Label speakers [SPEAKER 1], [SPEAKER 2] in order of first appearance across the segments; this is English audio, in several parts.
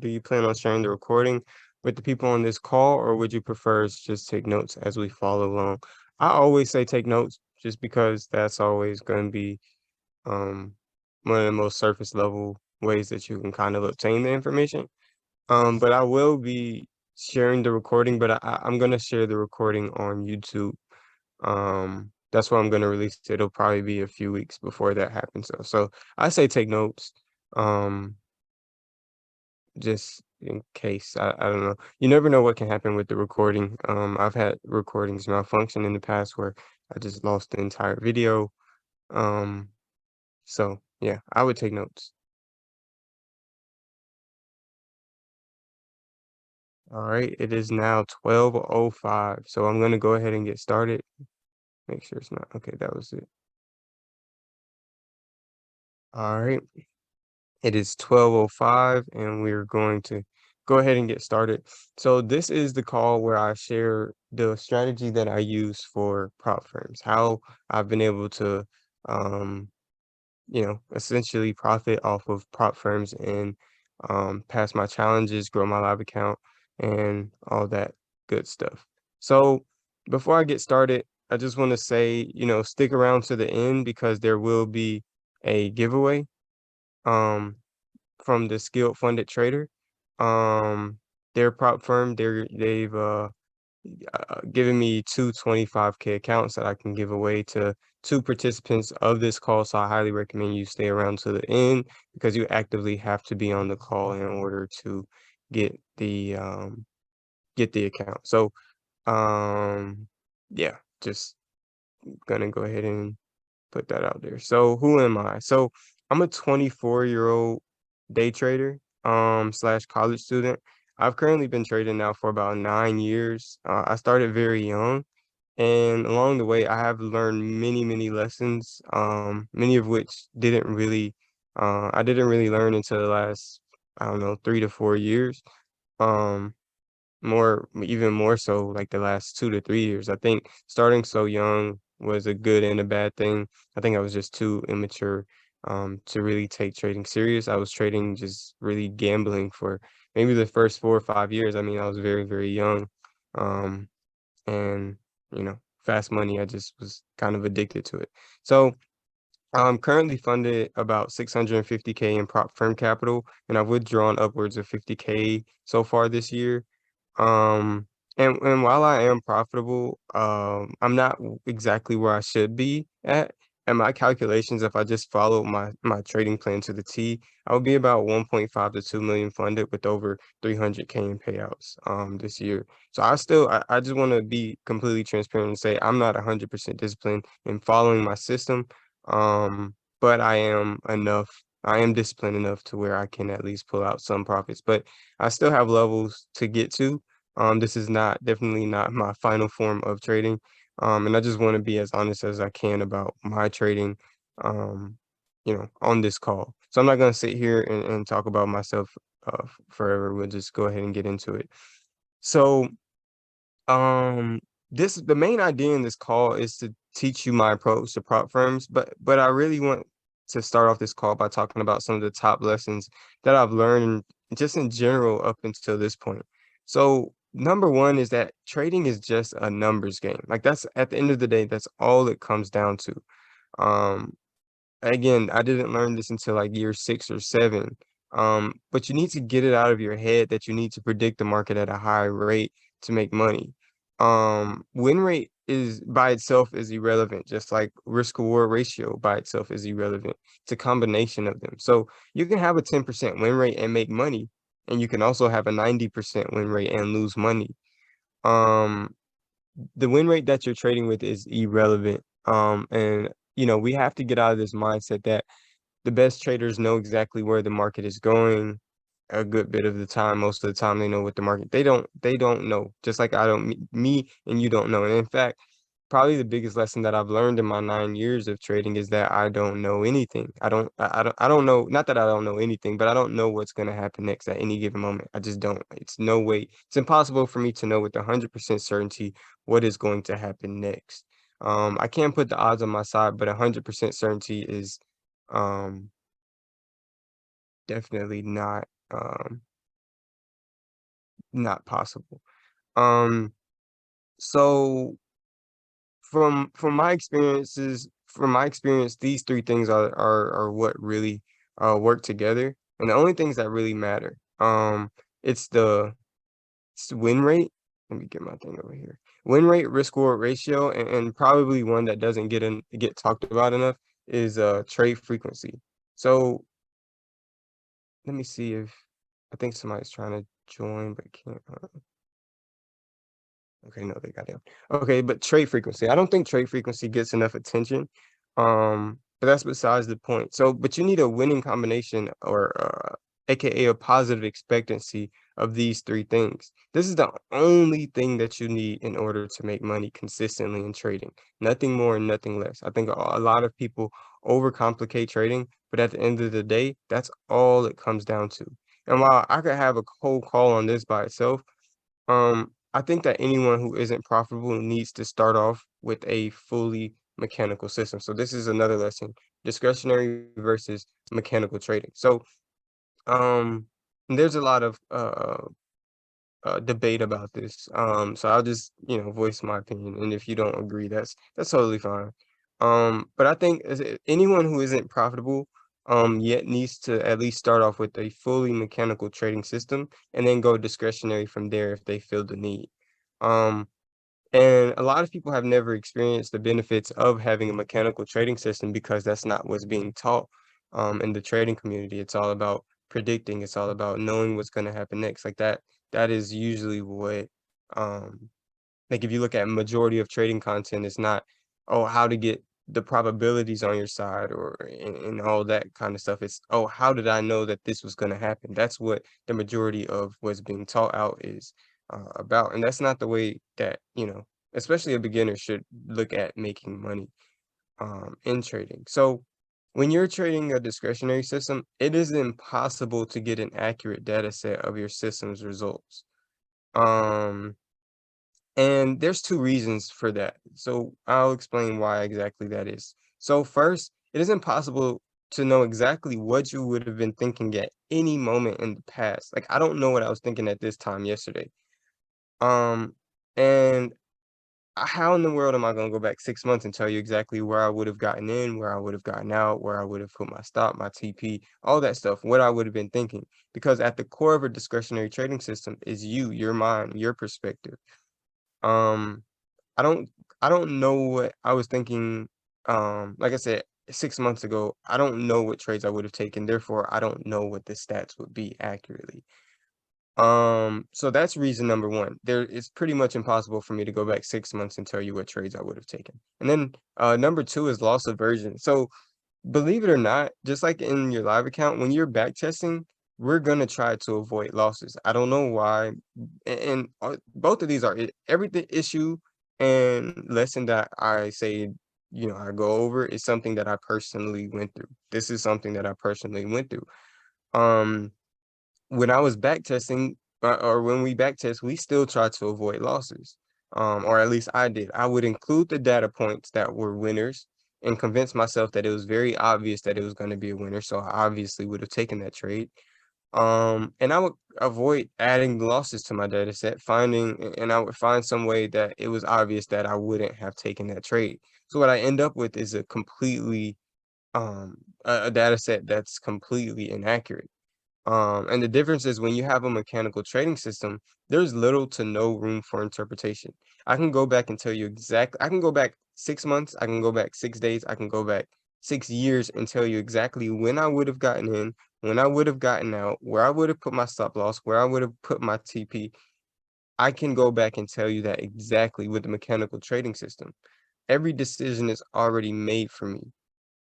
[SPEAKER 1] do you plan on sharing the recording with the people on this call, or would you prefer just take notes as we follow along? I always say take notes just because that's always going to be um, one of the most surface level ways that you can kind of obtain the information. But I will be sharing the recording, but I'm gonna share the recording on YouTube. That's where I'm gonna release it. It'll probably be a few weeks before that happens. So I say take notes. Um, just in case. I don't know. You never know what can happen with the recording. I've had recordings malfunction in the past where I just lost the entire video. Um, so yeah, I would take notes. All right, it is now 12:05, so I'm gonna go ahead and get started. Make sure it's not okay, that was it. All right, it is 12:05 and we're going to go ahead and get started. So this is the call where I share the strategy that I use for prop firms, how I've been able to um essentially profit off of prop firms and pass my challenges, grow my live account, and all that good stuff. So before I get started, I just want to say, stick around to the end because there will be a giveaway um from the Skilled Funded Trader. Um, their prop firm, they've given me two 25K accounts that I can give away to two participants of this call. So I highly recommend you stay around to the end because you actively have to be on the call in order to get the account. So yeah, just gonna go ahead and put that out there. So who am I? So I'm a 24-year-old day trader, slash college student. I've currently been trading now for about 9 years. I started very young, and along the way, I have learned many, many lessons, many of which I didn't really learn until the last, I don't know, 3 to 4 years. Um, even more so like the last 2 to 3 years. I think starting so young was a good and a bad thing. I think I was just too immature to really take trading serious. I was trading just really gambling for maybe the first 4 or 5 years. I mean, I was very, very young. Um, and fast money, I just was kind of addicted to it. So I'm currently funded about 650K in prop firm capital, and I've withdrawn upwards of 50K so far this year. Um, and while I am profitable, I'm not exactly where I should be at. And my calculations, if I just follow my trading plan to the T, I would be about 1.5 to 2 million funded with over 300K in payouts this year. So I just want to be completely transparent and say I'm not 100% disciplined in following my system. But I am disciplined enough to where I can at least pull out some profits. But I still have levels to get to. This is definitely not my final form of trading. And I just want to be as honest as I can about my trading, um, on this call. So I'm not going to sit here and talk about myself forever. We'll just go ahead and get into it. So, um, the main idea in this call is to teach you my approach to prop firms, but I really want to start off this call by talking about some of the top lessons that I've learned just in general up until this point. So number one is that trading is just a numbers game. Like that's at the end of the day, that's all it comes down to. Um, Again, I didn't learn this until like year 6 or 7. But you need to get it out of your head that you need to predict the market at a high rate to make money. Win rate is by itself is irrelevant, just like risk reward ratio by itself is irrelevant. It's a combination of them. So you can have a 10% win rate and make money, and you can also have a 90% win rate and lose money. Um, the win rate that you're trading with is irrelevant. And we have to get out of this mindset that the best traders know exactly where the market is going a good bit of the time. Most of the time they know what the market they don't know. Just like I don't me and you don't know. And in fact, probably the biggest lesson that I've learned in my 9 years of trading is that I don't know anything. I don't know, not that I don't know anything, but I don't know what's going to happen next at any given moment. I just don't. It's no way. It's impossible for me to know with 100% certainty what is going to happen next. I can't put the odds on my side, but 100% certainty is um definitely not. not possible. Um, so from my experience, these three things are what really work together, and the only things that really matter. It's the win rate. Let me get my thing over here. Win rate, risk reward ratio, and probably one that doesn't get talked about enough is trade frequency. So let me see if I think somebody's trying to join but can't. Okay, no, they got it. Okay, but trade frequency. I don't think trade frequency gets enough attention. But that's besides the point. So, but you need a winning combination or AKA a positive expectancy of these three things. This is the only thing that you need in order to make money consistently in trading. Nothing more and nothing less. I think a lot of people overcomplicate trading, but at the end of the day, that's all it comes down to. And while I could have a whole call on this by itself, I think that anyone who isn't profitable needs to start off with a fully mechanical system. So this is another lesson: discretionary versus mechanical trading. So there's a lot of debate about this. So I'll just, voice my opinion, and if you don't agree, that's totally fine. But I think anyone who isn't profitable, yet needs to at least start off with a fully mechanical trading system, and then go discretionary from there if they feel the need. Um, and a lot of people have never experienced the benefits of having a mechanical trading system because that's not what's being taught in the trading community. It's all about predicting. It's all about knowing what's going to happen next. Like that is usually what um like if you look at majority of trading content, it's not, oh, how to get the probabilities on your side or and all that kind of stuff. It's, oh, how did I know that this was going to happen? That's what the majority of what's being taught out is about. And that's not the way that, especially a beginner should look at making money in trading. So when you're trading a discretionary system, it is impossible to get an accurate data set of your system's results. Um, and there's two reasons for that. So I'll explain why exactly that is. So first, it is impossible to know exactly what you would have been thinking at any moment in the past. Like I don't know what I was thinking at this time yesterday. Um, and how in the world am I going to go back 6 months and tell you exactly where I would have gotten in, where I would have gotten out, where I would have put my stop, my TP, all that stuff, what I would have been thinking? Because at the core of a discretionary trading system is you, your mind, your perspective. Um, I don't I don't know what I was thinking, like I said, 6 months ago. I don't know what trades I would have taken, therefore, I don't know what the stats would be accurately. So that's reason number one. It's pretty much impossible for me to go back 6 months and tell you what trades I would have taken. And then, number two is loss aversion. So believe it or not, just like in your live account, when you're back testing, we're gonna try to avoid losses. I don't know why, and both of these are everything issue and lesson that I say, I go over is something that I personally went through. This is something that I personally went through. Um, when I was back testing, or when we back test, we still try to avoid losses. Or at least I did. I would include the data points that were winners and convince myself that it was very obvious that it was going to be a winner. So I obviously would have taken that trade. And I would avoid adding losses to my data set, and I would find some way that it was obvious that I wouldn't have taken that trade. So what I end up with is a completely a data set that's completely inaccurate. And the difference is when you have a mechanical trading system, there's little to no room for interpretation. I can go back and tell you exactly, I can go back 6 months, I can go back 6 days, I can go back 6 years and tell you exactly when I would have gotten in, when I would have gotten out, where I would have put my stop loss, where I would have put my TP. I can go back and tell you that exactly with the mechanical trading system. Every decision is already made for me.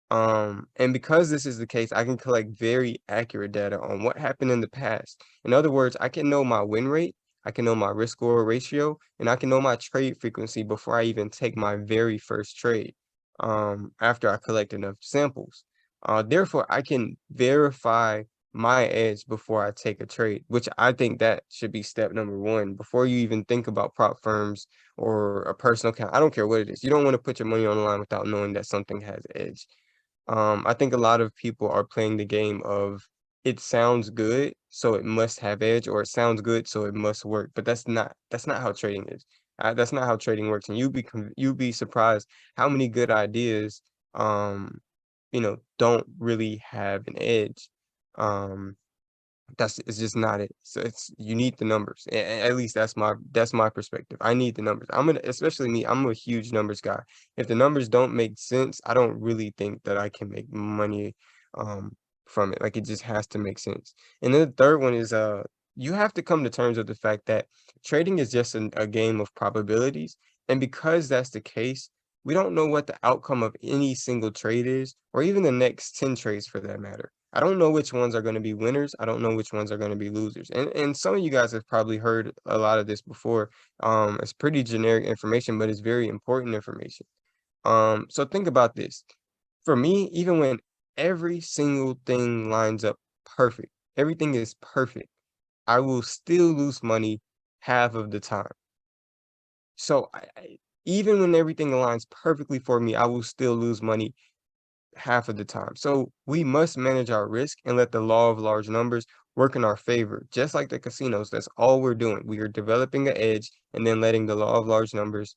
[SPEAKER 1] And because this is the case, I can collect very accurate data on what happened in the past. In other words, I can know my win rate, I can know my risk score ratio, and I can know my trade frequency before I even take my very first trade, after I collect enough samples. Therefore, I can verify my edge before I take a trade, which I think that should be step number one. Before you even think about prop firms or a personal account, I don't care what it is. You don't want to put your money on the line without knowing that something has edge. I think a lot of people are playing the game of it sounds good, so it must have edge, or it sounds good, so it must work. But that's not how trading is. That's not how trading works, and you'd be surprised how many good ideas, um, don't really have an edge. Um, that's it's just not it. So it's you need the numbers. At least that's my perspective. I need the numbers. Especially me, I'm a huge numbers guy. If the numbers don't make sense, I don't really think that I can make money um from it. Like it just has to make sense. And then the third one is you have to come to terms with the fact that trading is just a game of probabilities. And because that's the case, we don't know what the outcome of any single trade is, or even the next 10 trades for that matter. I don't know which ones are going to be winners. I don't know which ones are going to be losers. And some of you guys have probably heard a lot of this before. It's pretty generic information, but it's very important information. So think about this. For me, even when every single thing lines up perfect, everything is perfect, I will still lose money half of the time. So even when everything aligns perfectly for me, I will still lose money half of the time. So we must manage our risk and let the law of large numbers work in our favor. Just like the casinos, that's all we're doing. We are developing an edge and then letting the law of large numbers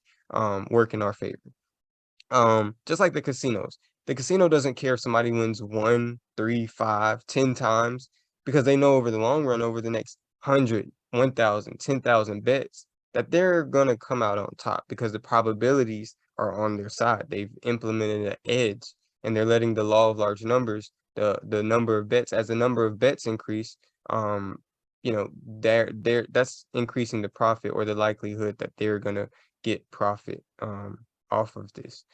[SPEAKER 1] work in our favor. Just like the casinos. The casino doesn't care if somebody wins 1, 3, 5, 10 times because they know over the long run, over the next 100, 1,000, 10,000 bets, that they're gonna come out on top because the probabilities are on their side. They've implemented an edge and they're letting the law of large numbers, the number of bets, as the number of bets increase, um, they're that's increasing the profit or the likelihood that they're gonna get profit off of this.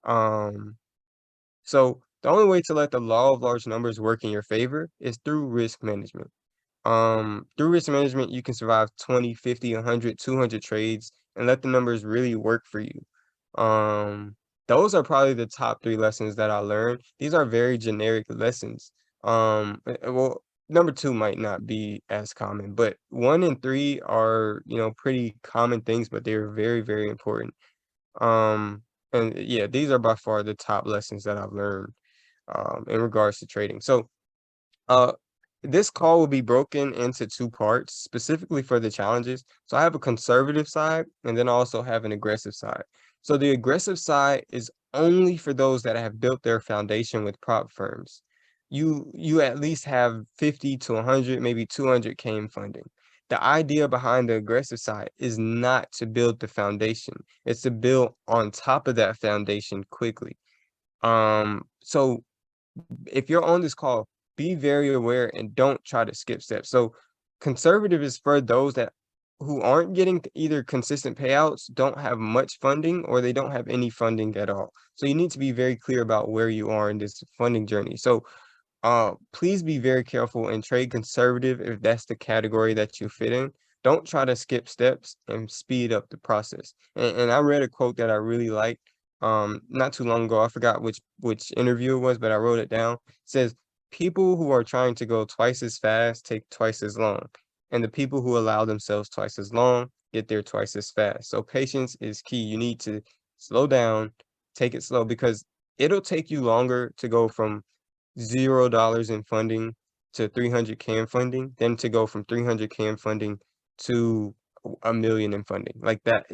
[SPEAKER 1] Um, so the only way to let the law of large numbers work in your favor is through risk management. Through risk management, you can survive 20, 50, 100, 200 trades and let the numbers really work for you. Um, those are probably the top three lessons that I learned. These are very generic lessons. Well, number two might not be as common, but one and three are, pretty common things, but they're very, very important. And yeah, these are by far the top lessons that I've learned in regards to trading. So uh, this call will be broken into two parts, specifically for the challenges. So I have a conservative side, and then I also have an aggressive side. So the aggressive side is only for those that have built their foundation with prop firms. You at least have 50 to 100, maybe 200K in funding. The idea behind the aggressive side is not to build the foundation. It's to build on top of that foundation quickly. So if you're on this call, be very aware and don't try to skip steps. So conservative is for those that who aren't getting either consistent payouts, don't have much funding, or they don't have any funding at all. So you need to be very clear about where you are in this funding journey. So please be very careful and trade conservative if that's the category that you fit in. Don't try to skip steps and speed up the process. And I read a quote that I really liked not too long ago. I forgot which interview it was, but I wrote it down. It says, people who are trying to go twice as fast take twice as long, and the people who allow themselves twice as long get there twice as fast. So patience is key. You need to slow down, take it slow, because it'll take you longer to go from $0 in funding to 300K in funding than to go from 300K in funding to a million in funding. Like that,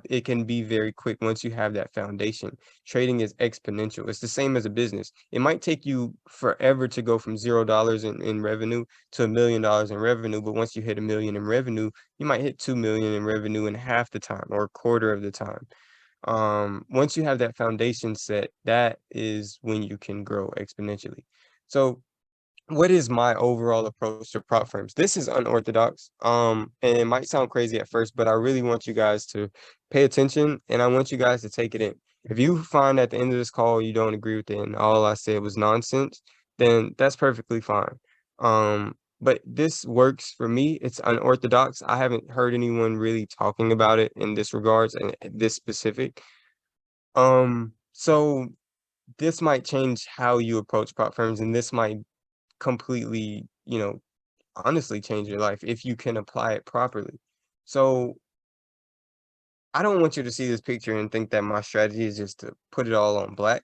[SPEAKER 1] it can be very quick once you have that foundation. Trading is exponential. It's the same as a business. It might take you forever to go from $0 in revenue to $1 million in revenue, but once you hit a million in revenue, you might hit 2 million in revenue in half the time or a quarter of the time. Once you have that foundation set, that is when you can grow exponentially. So what is my overall approach to prop firms? This is unorthodox. And it might sound crazy at first, but I really want you guys to pay attention and I want you guys to take it in. If you find at the end of this call you don't agree with it and all I said was nonsense, then that's perfectly fine. But this works for me. It's unorthodox. I haven't heard anyone really talking about it in this regards and this specific. So this might change how you approach prop firms, and this might completely, honestly change your life if you can apply it properly. So I don't want you to see this picture and think that my strategy is just to put it all on black.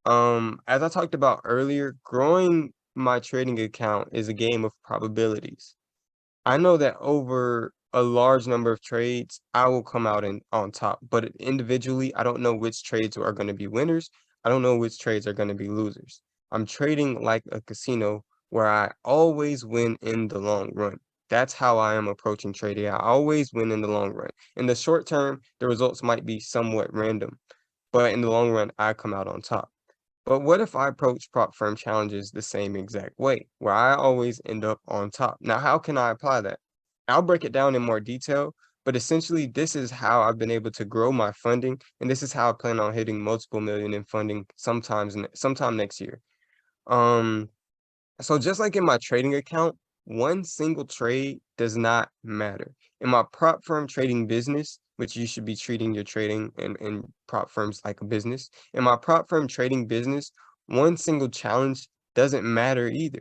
[SPEAKER 1] As I talked about earlier, growing my trading account is a game of probabilities. I know that over a large number of trades, I will come out on top, but individually, I don't know which trades are going to be winners. I don't know which trades are going to be losers. I'm trading like a casino where I always win in the long run. That's how I am approaching trading. I always win in the long run. In the short term, the results might be somewhat random, but in the long run, I come out on top. But what if I approach prop firm challenges the same exact way, where I always end up on top? Now, how can I apply that? I'll break it down in more detail, but essentially, this is how I've been able to grow my funding, and this is how I plan on hitting multiple million in funding sometime next year. Um, so just like in my trading account, one single trade does not matter. In my prop firm trading business, which you should be treating your trading and prop firms like a business, in my prop firm trading business, one single challenge doesn't matter either.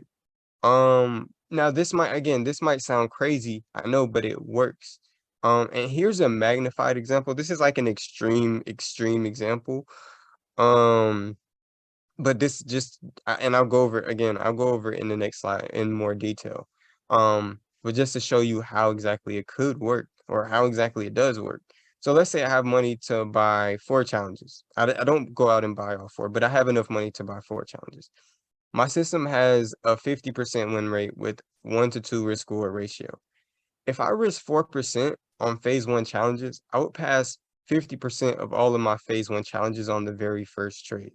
[SPEAKER 1] Now this might sound crazy, I know, but it works. And here's a magnified example. This is like an extreme example. Um, but this just and I'll go over it again. I'll go over it in the next slide in more detail. But just to show you how exactly it could work or how exactly it does work. So let's say I have money to buy 4 challenges. I don't go out and buy all 4, but I have enough money to buy 4 challenges. My system has a 50% win rate with 1 to 2 risk reward ratio. If I risk 4% on phase 1 challenges, I would pass 50% of all of my phase 1 challenges on the very first trade.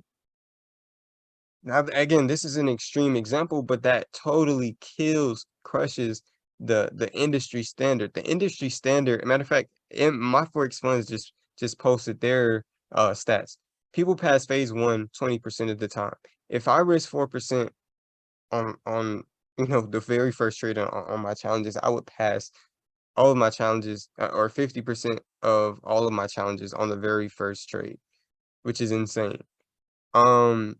[SPEAKER 1] Now, again, this is an extreme example, but that totally crushes the industry standard. The industry standard, matter of fact, my Forex funds just posted their stats. People pass phase 1 20% of the time. If I risk 4% on the very first trade on my challenges, I would pass all of my challenges or 50% of all of my challenges on the very first trade, which is insane. Um,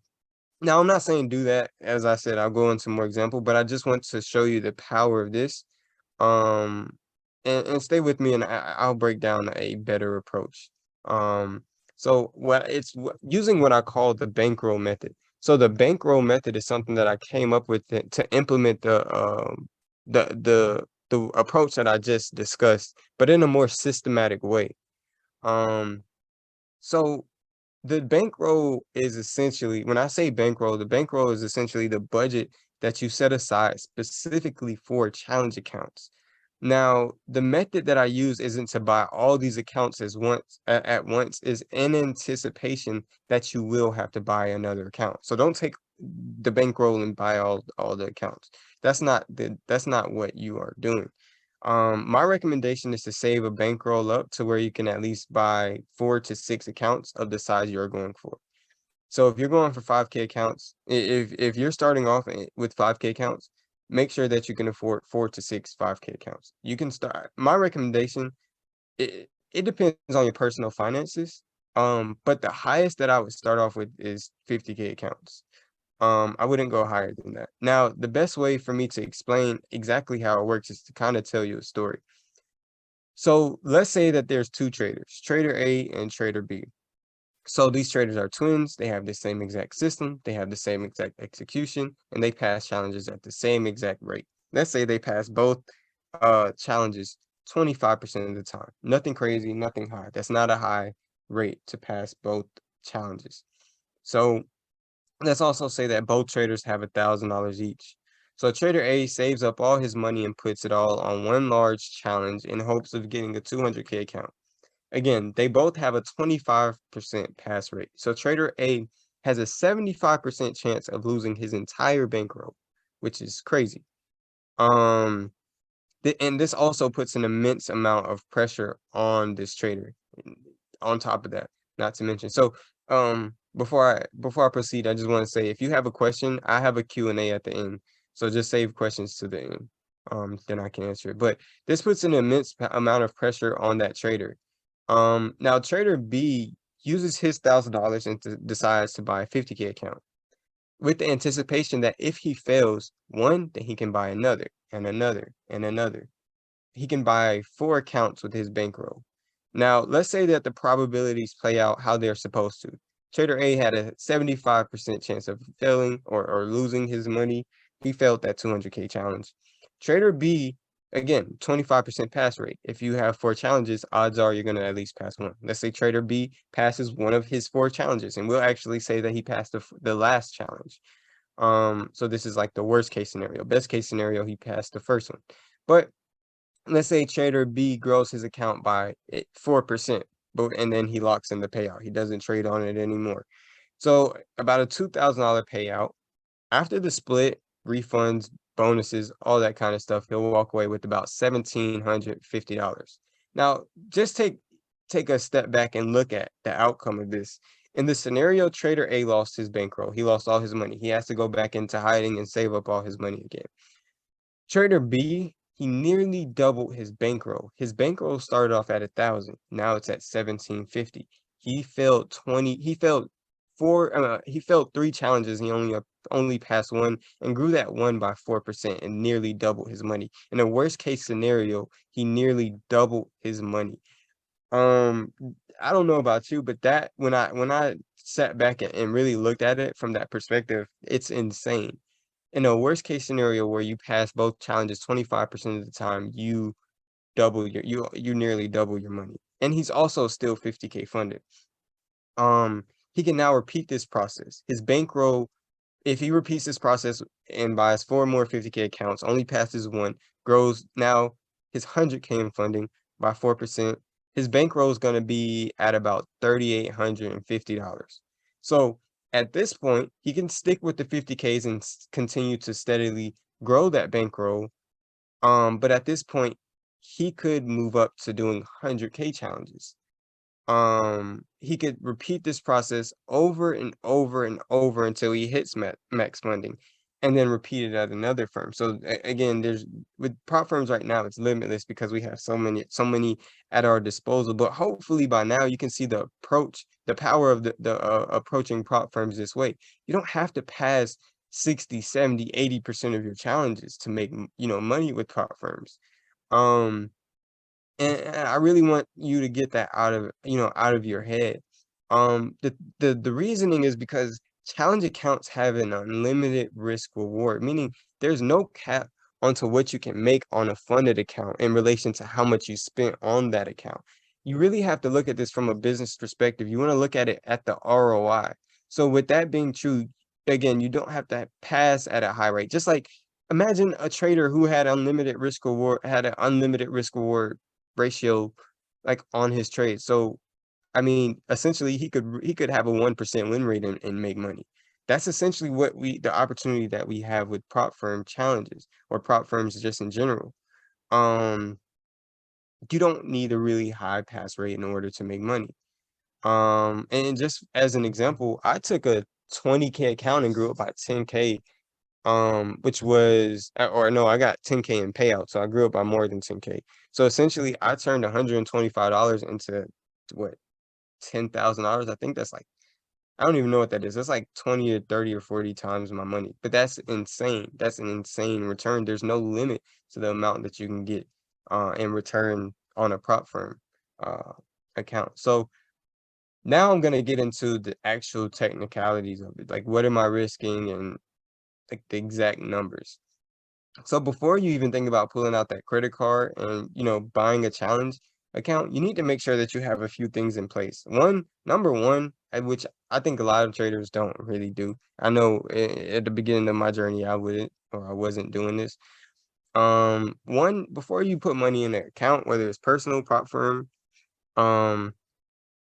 [SPEAKER 1] Now, I'm not saying do that. As I said, I'll go into more example, but I just want to show you the power of this. Um, and stay with me, and I'll break down a better approach. So using what I call the bankroll method. So the bankroll method is something that I came up with to implement the approach that I just discussed, but in a more systematic way. Um, so the bankroll is essentially, when I say bankroll, the bankroll is essentially the budget that you set aside specifically for challenge accounts. Now, the method that I use isn't to buy all these accounts at once, is in anticipation that you will have to buy another account. So don't take the bankroll and buy all the accounts. That's not what you are doing. My recommendation is to save a bankroll up to where you can at least buy 4 to 6 accounts of the size you're going for. So if you're going for 5K accounts, if you're starting off with 5K accounts, make sure that you can afford 4 to 6 5K accounts. You can start. My recommendation, it depends on your personal finances. But the highest that I would start off with is 50K accounts. I wouldn't go higher than that. Now, the best way for me to explain exactly how it works is to kind of tell you a story. So let's say that there's 2 traders, trader A and trader B. So these traders are twins. They have the same exact system. They have the same exact execution, and they pass challenges at the same exact rate. Let's say they pass both challenges 25% of the time. Nothing crazy, nothing high. That's not a high rate to pass both challenges. So let's also say that both traders have $1,000 each. So trader A saves up all his money and puts it all on one large challenge in hopes of getting a 200K account. Again, they both have a 25% pass rate. So trader A has a 75% chance of losing his entire bankroll, which is crazy. And this also puts an immense amount of pressure on this trader. On top of that, not to mention. So, before I proceed, I just want to say, if you have a question, I have a Q&A at the end. So just save questions to the end. Then I can answer it. But this puts an immense amount of pressure on that trader. Now trader B uses his $1,000 and decides to buy a 50K account with the anticipation that if he fails one, then he can buy another and another and another. He can buy 4 accounts with his bankroll. Now, let's say that the probabilities play out how they're supposed to. Trader A had a 75% chance of failing or losing his money. He failed that 200K challenge. Trader B, again, 25% pass rate. If you have 4 challenges, odds are you're going to at least pass one. Let's say Trader B passes one of his 4 challenges, and we'll actually say that he passed the last challenge. So this is like the worst case scenario. Best case scenario, he passed the first one. But let's say Trader B grows his account by 4%, and then he locks in the payout. He doesn't trade on it anymore. So about a $2,000 payout. After the split, refunds, bonuses, all that kind of stuff, he'll walk away with about $1,750. Now, just take a step back and look at the outcome of this. In the scenario, Trader A lost his bankroll. He lost all his money. He has to go back into hiding and save up all his money again. Trader B, he nearly doubled his bankroll. His bankroll started off at 1,000. Now it's at 1,750. He failed 3 challenges. He only passed one and grew that one by 4% and nearly doubled his money. In the worst case scenario, he nearly doubled his money. I don't know about you, but that when I sat back and really looked at it from that perspective, it's insane. In a worst case scenario where you pass both challenges 25% of the time, you nearly double your money. And he's also still 50K funded. He can now repeat this process. His bankroll, if he repeats this process and buys 4 more 50K accounts, only passes one, grows now his 100K in funding by 4%, his bankroll is going to be at about $3,850. So at this point, he can stick with the 50Ks and continue to steadily grow that bankroll. But at this point, he could move up to doing 100K challenges. He could repeat this process over and over and over until he hits max funding, and then repeat it at another firm. So again, with prop firms right now, it's limitless because we have so many at our disposal. But hopefully by now you can see the power of the approaching prop firms this way. You don't have to pass 60, 70, 80% of your challenges to make money with prop firms. And I really want you to get that out of your head. The reasoning is because challenge accounts have an unlimited risk reward, meaning there's no cap onto what you can make on a funded account in relation to how much you spent on that account. You really have to look at this from a business perspective. You want to look at it at the ROI. So with that being true, again, you don't have to pass at a high rate. Just like imagine a trader who had an unlimited risk reward ratio like on his trade. So I mean, essentially he could have a 1% win rate and make money. That's essentially the opportunity that we have with prop firm challenges or prop firms just in general. Um, you don't need a really high pass rate in order to make money. And just as an example, I took a 20K account and grew it by 10K, which was, or no, I got 10K in payout, so I grew up by more than 10K. So essentially, I turned $125 into what, $10,000. I think that's like, I don't even know what that is. That's like 20 or 30 or 40 times my money. But that's insane. That's an insane return. There's no limit to the amount that you can get in return on a prop firm account. So now I'm gonna get into the actual technicalities of it. Like, what am I risking and like the exact numbers. So before you even think about pulling out that credit card and buying a challenge account, you need to make sure that you have a few things in place. Number one, which I think a lot of traders don't really do. I know at the beginning of my journey, I wasn't doing this. One, before you put money in an account, whether it's personal, prop firm, you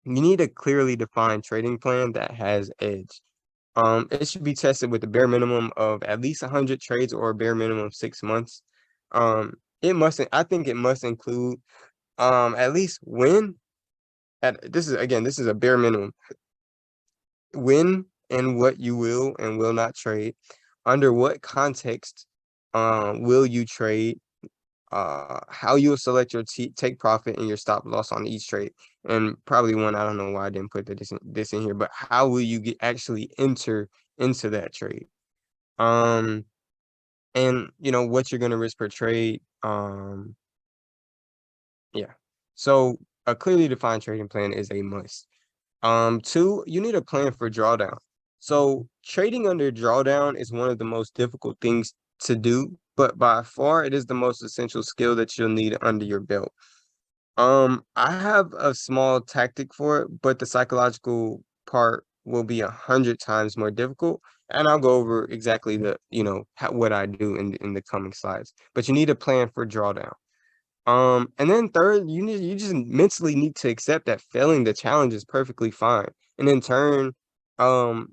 [SPEAKER 1] need a clearly defined trading plan that has edge. It should be tested with a bare minimum of at least 100 trades or a bare minimum of 6 months. I think it must include at least this is a bare minimum. When and what you will and will not trade, under what context will you trade, how you will select your take profit and your stop loss on each trade, and probably one, I don't know why I didn't put this in here, but how will you actually enter into that trade, and what you're going to risk per trade. Yeah, so a clearly defined trading plan is a must. Two, you need a plan for drawdown. So trading under drawdown is one of the most difficult things to do, but by far it is the most essential skill that you'll need under your belt. I have a small tactic for it, but the psychological part will be 100 times more difficult. And I'll go over exactly what I do in the coming slides. But you need a plan for drawdown. And then third, you just mentally need to accept that failing the challenge is perfectly fine. And in turn, um,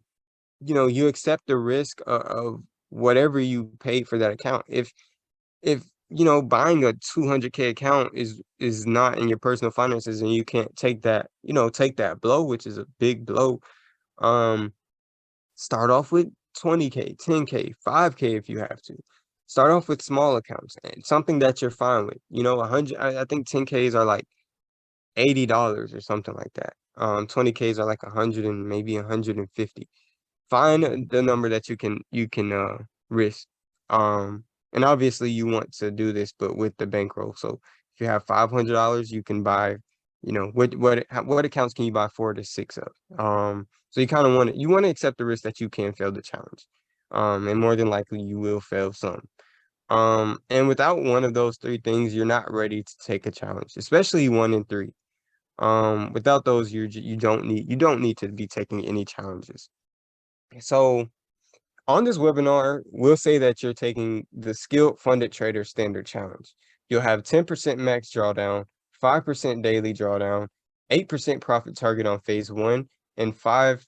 [SPEAKER 1] you accept the risk of whatever you paid for that account. If buying a 200K account is not in your personal finances and you can't take that blow, which is a big blow. um Start off with 20K, 10K, 5K if you have to. Start off with small accounts and something that you're fine with. 100, I think 10Ks are like $80 or something like that. 20Ks are like 100 and maybe 150. Find the number that you can risk. And obviously you want to do this, but with the bankroll. So if you have $500, you can buy, what accounts can you buy 4 to 6 of? So you kind of want to accept the risk that you can fail the challenge. And more than likely you will fail some. And without one of those three things, you're not ready to take a challenge, especially 1 and 3. Without those, you don't need to be taking any challenges. So on this webinar, we'll say that you're taking the Skilled Funded Trader Standard Challenge. You'll have 10% max drawdown, 5% daily drawdown, 8% profit target on phase 1, and 5%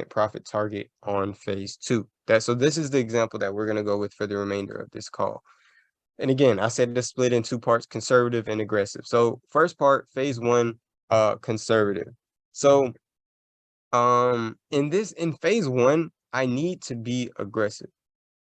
[SPEAKER 1] profit target on phase 2. So this is the example that we're going to go with for the remainder of this call. And again, I said this split in 2 parts, conservative and aggressive. So first part, phase 1, conservative. So in phase 1, I need to be aggressive.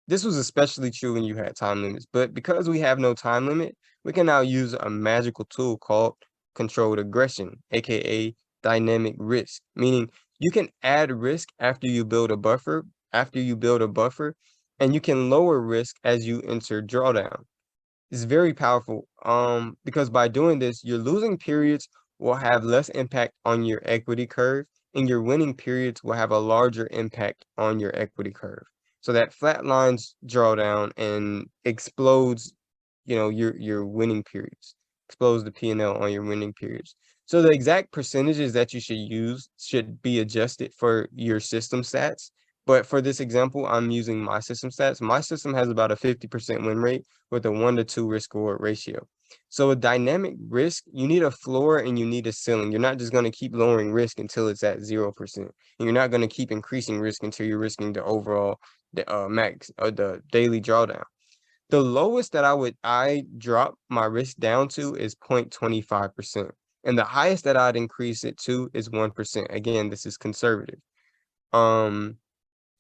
[SPEAKER 1] This was especially true when you had time limits, but because we have no time limit, we can now use a magical tool called controlled aggression, aka dynamic risk, meaning you can add risk after you build a buffer, and you can lower risk as you enter drawdown. It's very powerful, because by doing this, your losing periods will have less impact on your equity curve, and your winning periods will have a larger impact on your equity curve. So that flatlines drawdown and explodes, your winning periods, explodes the P&L on your winning periods. So the exact percentages that you should use should be adjusted for your system stats. But for this example, I'm using my system stats. My system has about a 50% win rate with a 1 to 2 risk reward ratio. So a dynamic risk, you need a floor and you need a ceiling. You're not just going to keep lowering risk until it's at 0%. And you're not going to keep increasing risk until you're risking the overall max or the daily drawdown. The lowest that I drop my risk down to is 0.25%. And the highest that I'd increase it to is 1%. Again, this is conservative.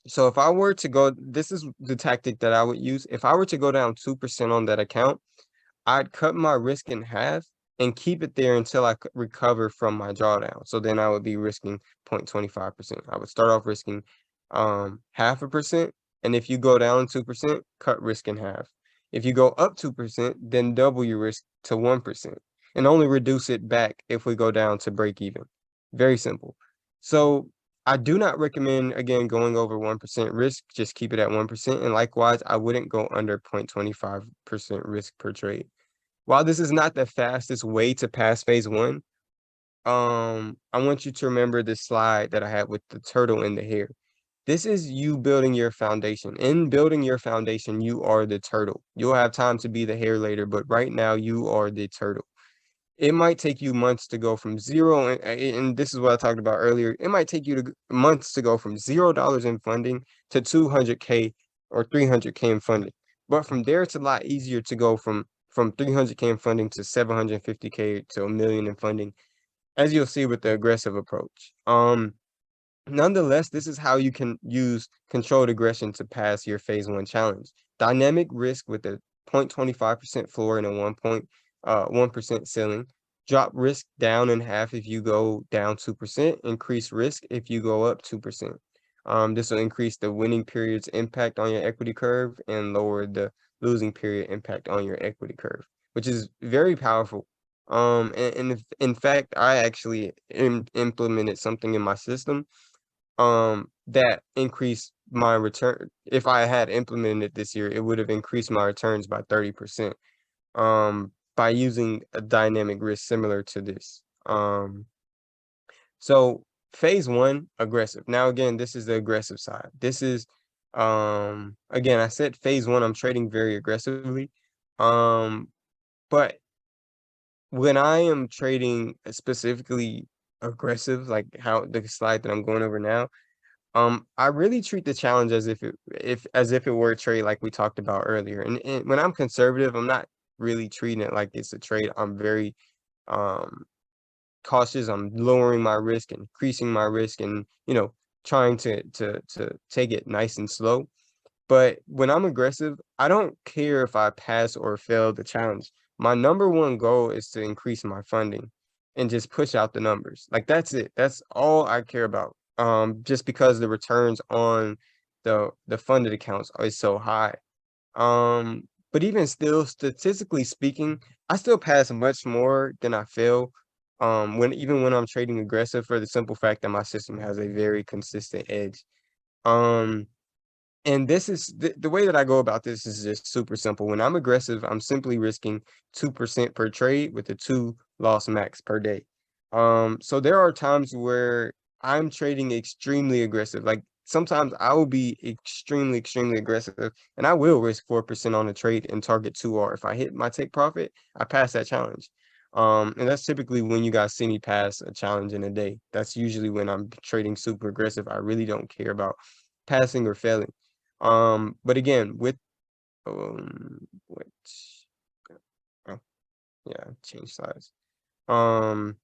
[SPEAKER 1] So if I were to go, this is the tactic that I would use. If I were to go down 2% on that account, I'd cut my risk in half and keep it there until I could recover from my drawdown. So then I would be risking 0.25%. I would start off risking 0.5%. And if you go down 2%, cut risk in half. If you go up 2%, then double your risk to 1% and only reduce it back if we go down to break even. Very simple. So I do not recommend, again, going over 1% risk. Just keep it at 1%. And likewise, I wouldn't go under 0.25% risk per trade. While this is not the fastest way to pass phase 1, I want you to remember this slide that I had with the turtle and the hare. This is you building your foundation. In building your foundation, you are the turtle. You'll have time to be the hare later, but right now you are the turtle. It might take you months to go from zero, and this is what I talked about earlier. It might take you months to go from $0 in funding to 200K or 300K in funding. But from there, it's a lot easier to go from 300K in funding to 750K to $1 million in funding, as you'll see with the aggressive approach. Nonetheless, this is how you can use controlled aggression to pass your phase 1 challenge. Dynamic risk with a 0.25% floor and a 1% ceiling. Drop risk down in half if you go down 2%. Increase risk if you go up 2%. This will increase the winning period's impact on your equity curve and lower the losing period impact on your equity curve, which is very powerful. And in fact, I actually implemented something in my system that increased my return. If I had implemented it this year, it would have increased my returns by 30%. By using a dynamic risk similar to this. So phase one, aggressive. Now again, this is the aggressive side. This is again, I said phase one, I'm trading very aggressively. But when I am trading specifically aggressive, like how the slide that I'm going over now, I really treat the challenge as if it were a trade like we talked about earlier. And when I'm conservative, I'm not really treating it like it's a trade. I'm very um cautious. I'm lowering my risk, increasing my risk, and trying to take it nice and slow. But when I'm aggressive, I don't care if I pass or fail the challenge. My number one goal is to increase my funding and just push out the numbers. Like that's it. That's all I care about. Just because the returns on the funded accounts is so high. But even still, statistically speaking, I still pass much more than I fail. When I'm trading aggressive for the simple fact that my system has a very consistent edge. Um, and this is the way that I go about this is just super simple. When I'm aggressive, I'm simply risking 2% per trade with a 2 loss max per day. So there are times where I'm trading extremely aggressive. Like sometimes I will be extremely, extremely aggressive and I will risk 4% on a trade and target 2R. If I hit my take profit, I pass that challenge. And that's typically when you guys see me pass a challenge in a day. That's usually when I'm trading super aggressive. I really don't care about passing or failing. But again, with which oh, yeah, change size. Um,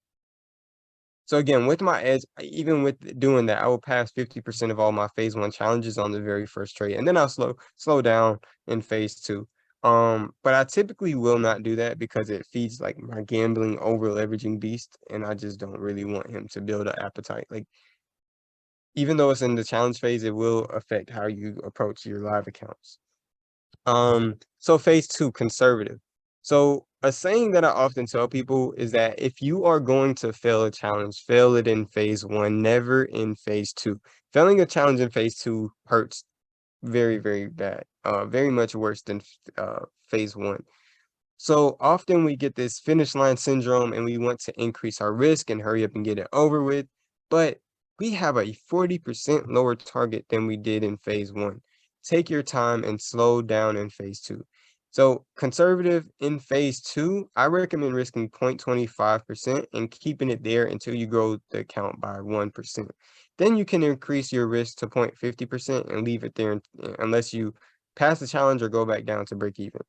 [SPEAKER 1] so again, with my edge, even with doing that, I will pass 50% of all my phase one challenges on the very first trade, and then I'll slow down in phase two. But I typically will not do that because it feeds like my gambling over leveraging beast, and I just don't really want him to build an appetite. Like even though it's in the challenge phase, it will affect how you approach your live accounts. So phase two, conservative. So a saying that I often tell people is that if you are going to fail a challenge, fail it in phase one, never in phase two. Failing a challenge in phase two hurts very, very bad. Very much worse than phase one. So often we get this finish line syndrome and we want to increase our risk and hurry up and get it over with. But we have a 40% lower target than we did in phase one. Take your time and slow down in phase two. So conservative in phase two, I recommend risking 0.25% and keeping it there until you grow the account by 1%. Then you can increase your risk to 0.50% and leave it there unless you pass the challenge or go back down to break even.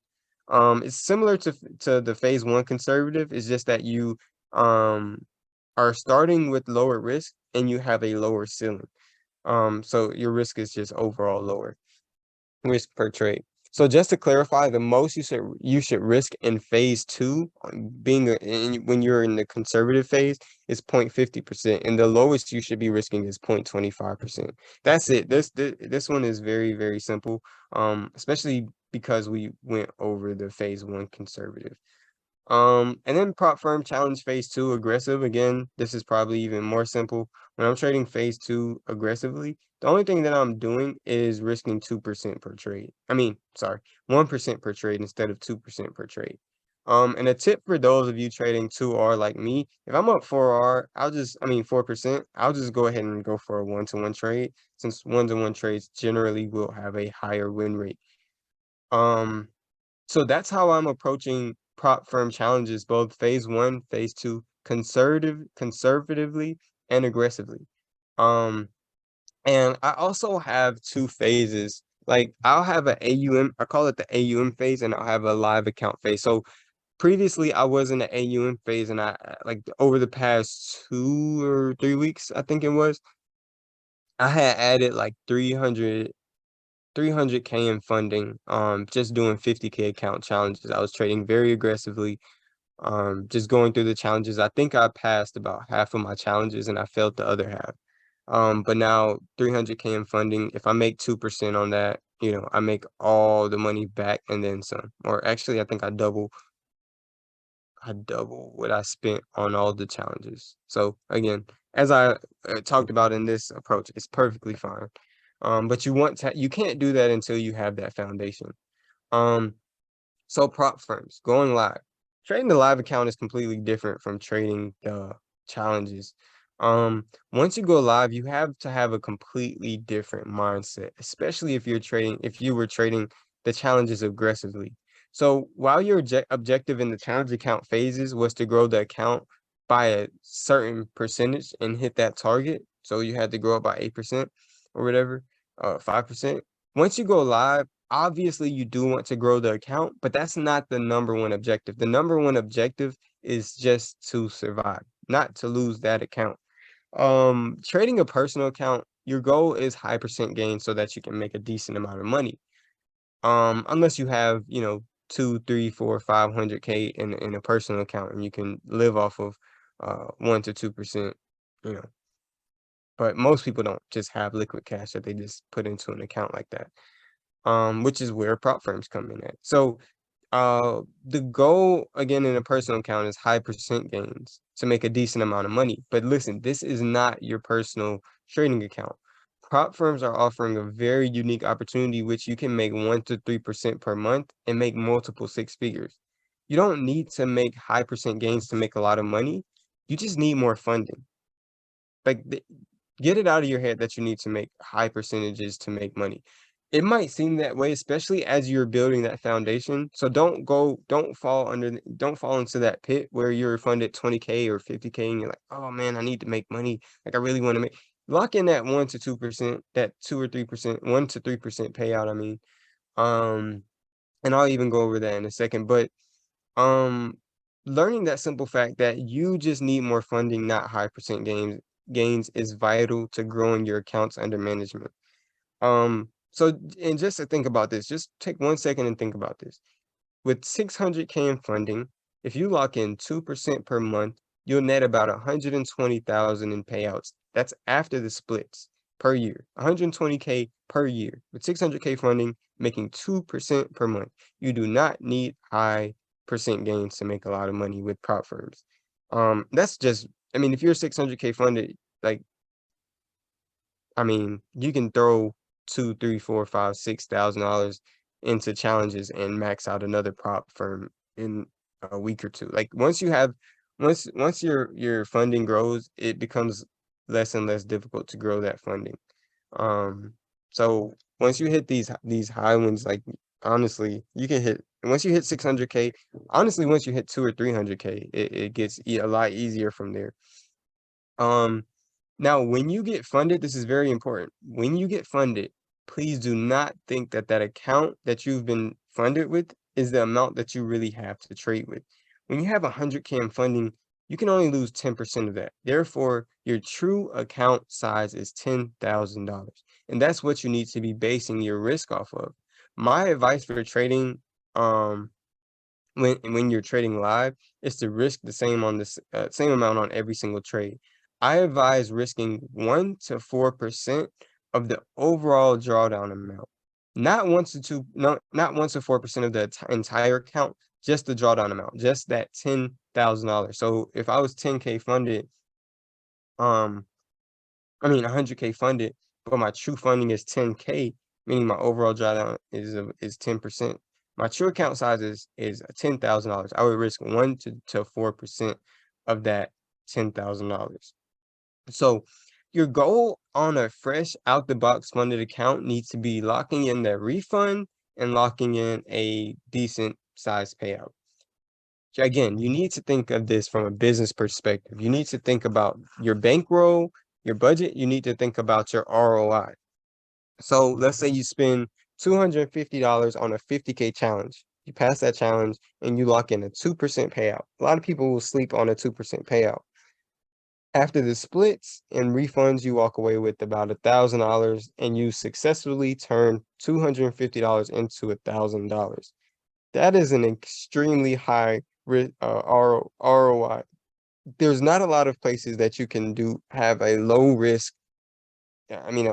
[SPEAKER 1] It's similar to the phase one conservative. It's just that you um are starting with lower risk and you have a lower ceiling. So your risk is just overall lower risk per trade. So just to clarify, the most you should risk in phase two, when you're in the conservative phase, is 0.50%, and the lowest you should be risking is 0.25%. That's it. This one is very, very simple. Especially because we went over the phase one conservative. And then prop firm challenge phase two aggressive. Again, this is probably even more simple. When I'm trading phase two aggressively, the only thing that I'm doing is risking 2% per trade. I mean, sorry, 1% per trade instead of 2% per trade. And a tip for those of you trading 2R like me, if I'm up 4R, 4%, I'll just go ahead and go for a one-to-one trade, since one-to-one trades generally will have a higher win rate. Um, so that's how I'm approaching prop firm challenges, both phase one, phase two, conservatively and aggressively. Um, and I also have two phases. Like I'll have an AUM, I call it the AUM phase, and I'll have a live account phase. So previously I was in the AUM phase, and like over the past 2 or 3 weeks, I think it was, I had added like 300K in funding, just doing 50K account challenges. I was trading very aggressively, just going through the challenges. I think I passed about half of my challenges and I failed the other half. But now 300K in funding, if I make 2% on that, I make all the money back and then some. Or actually, I think I double what I spent on all the challenges. So again, as I talked about in this approach, it's perfectly fine. But you can't do that until you have that foundation. Um, so prop firms going live. Trading the live account is completely different from trading the challenges. Once you go live, you have to have a completely different mindset, especially if you were trading the challenges aggressively. So while your objective in the challenge account phases was to grow the account by a certain percentage and hit that target, so you had to grow it by 8% or whatever, 5%. Once you go live, obviously you do want to grow the account, but that's not the number one objective. The number one objective is just to survive, not to lose that account. Trading a personal account, your goal is high percent gain so that you can make a decent amount of money. Unless you have, two, three, four, 500K in a personal account and you can live off of 1 to 2%, you know. But most people don't just have liquid cash that they just put into an account like that. Which is where prop firms come in at. So the goal again in a personal account is high percent gains to make a decent amount of money. But listen, this is not your personal trading account. Prop firms are offering a very unique opportunity which you can make 1 to 3% per month and make multiple six figures. You don't need to make high percent gains to make a lot of money. You just need more funding. Like get it out of your head that you need to make high percentages to make money. It might seem that way, especially as you're building that foundation. So don't fall into that pit where you're funded 20K or 50K and you're like, oh man, I need to make money. Like I really want to make lock in that 1 to 2%, that 2 or 3%, 1 to 3% payout. I mean, um, and I'll even go over that in a second. But um, learning that simple fact that you just need more funding, not high percent gains is vital to growing your accounts under management. And just to think about this, just take 1 second and think about this. With 600K in funding, if you lock in 2% per month, you'll net about 120,000 in payouts. That's after the splits per year. 120K per year. With 600K funding, making 2% per month. You do not need high percent gains to make a lot of money with prop firms. That's just, I mean, if you're 600K funded, like I mean, you can throw two, three, four, five, $6,000 into challenges and max out another prop firm in a week or two. Like once your funding grows, it becomes less and less difficult to grow that funding. Um, so once you hit these high ones, like honestly, you can hit once you hit 600K. Honestly, once you hit 2 or 300K, it gets a lot easier from there. Um, Now, when you get funded, this is very important. When you get funded, please do not think that that account that you've been funded with is the amount that you really have to trade with. When you have 100K in funding, you can only lose 10% of that. Therefore, your true account size is $10,000. And that's what you need to be basing your risk off of. My advice for trading, um, when you're trading live is to risk the same on this same amount on every single trade. I advise risking 1 to 4% of the overall drawdown amount. Not 1 to 2, no, not 1 to 4% of the entire account, just the drawdown amount, just that $10,000. So if I was 10K funded, um, 100K funded, but my true funding is 10K, meaning my overall drawdown is 10%. My true account size is $10,000. I would risk 1 to 4% of that $10,000. So your goal on a fresh out the box funded account needs to be locking in the refund and locking in a decent size payout. Again, you need to think of this from a business perspective. You need to think about your bankroll, your budget. You need to think about your ROI. So let's say you spend $250 on a 50K challenge. You pass that challenge and you lock in a 2% payout. A lot of people will sleep on a 2% payout. After the splits and refunds, you walk away with about $1,000 and you successfully turn $250 into $1,000. That is an extremely high ROI. There's not a lot of places that you can have a low risk. I mean,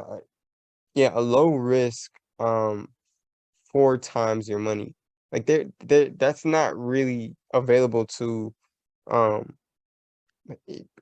[SPEAKER 1] yeah, a low risk, 4 times your money. Like that's not really available to, um,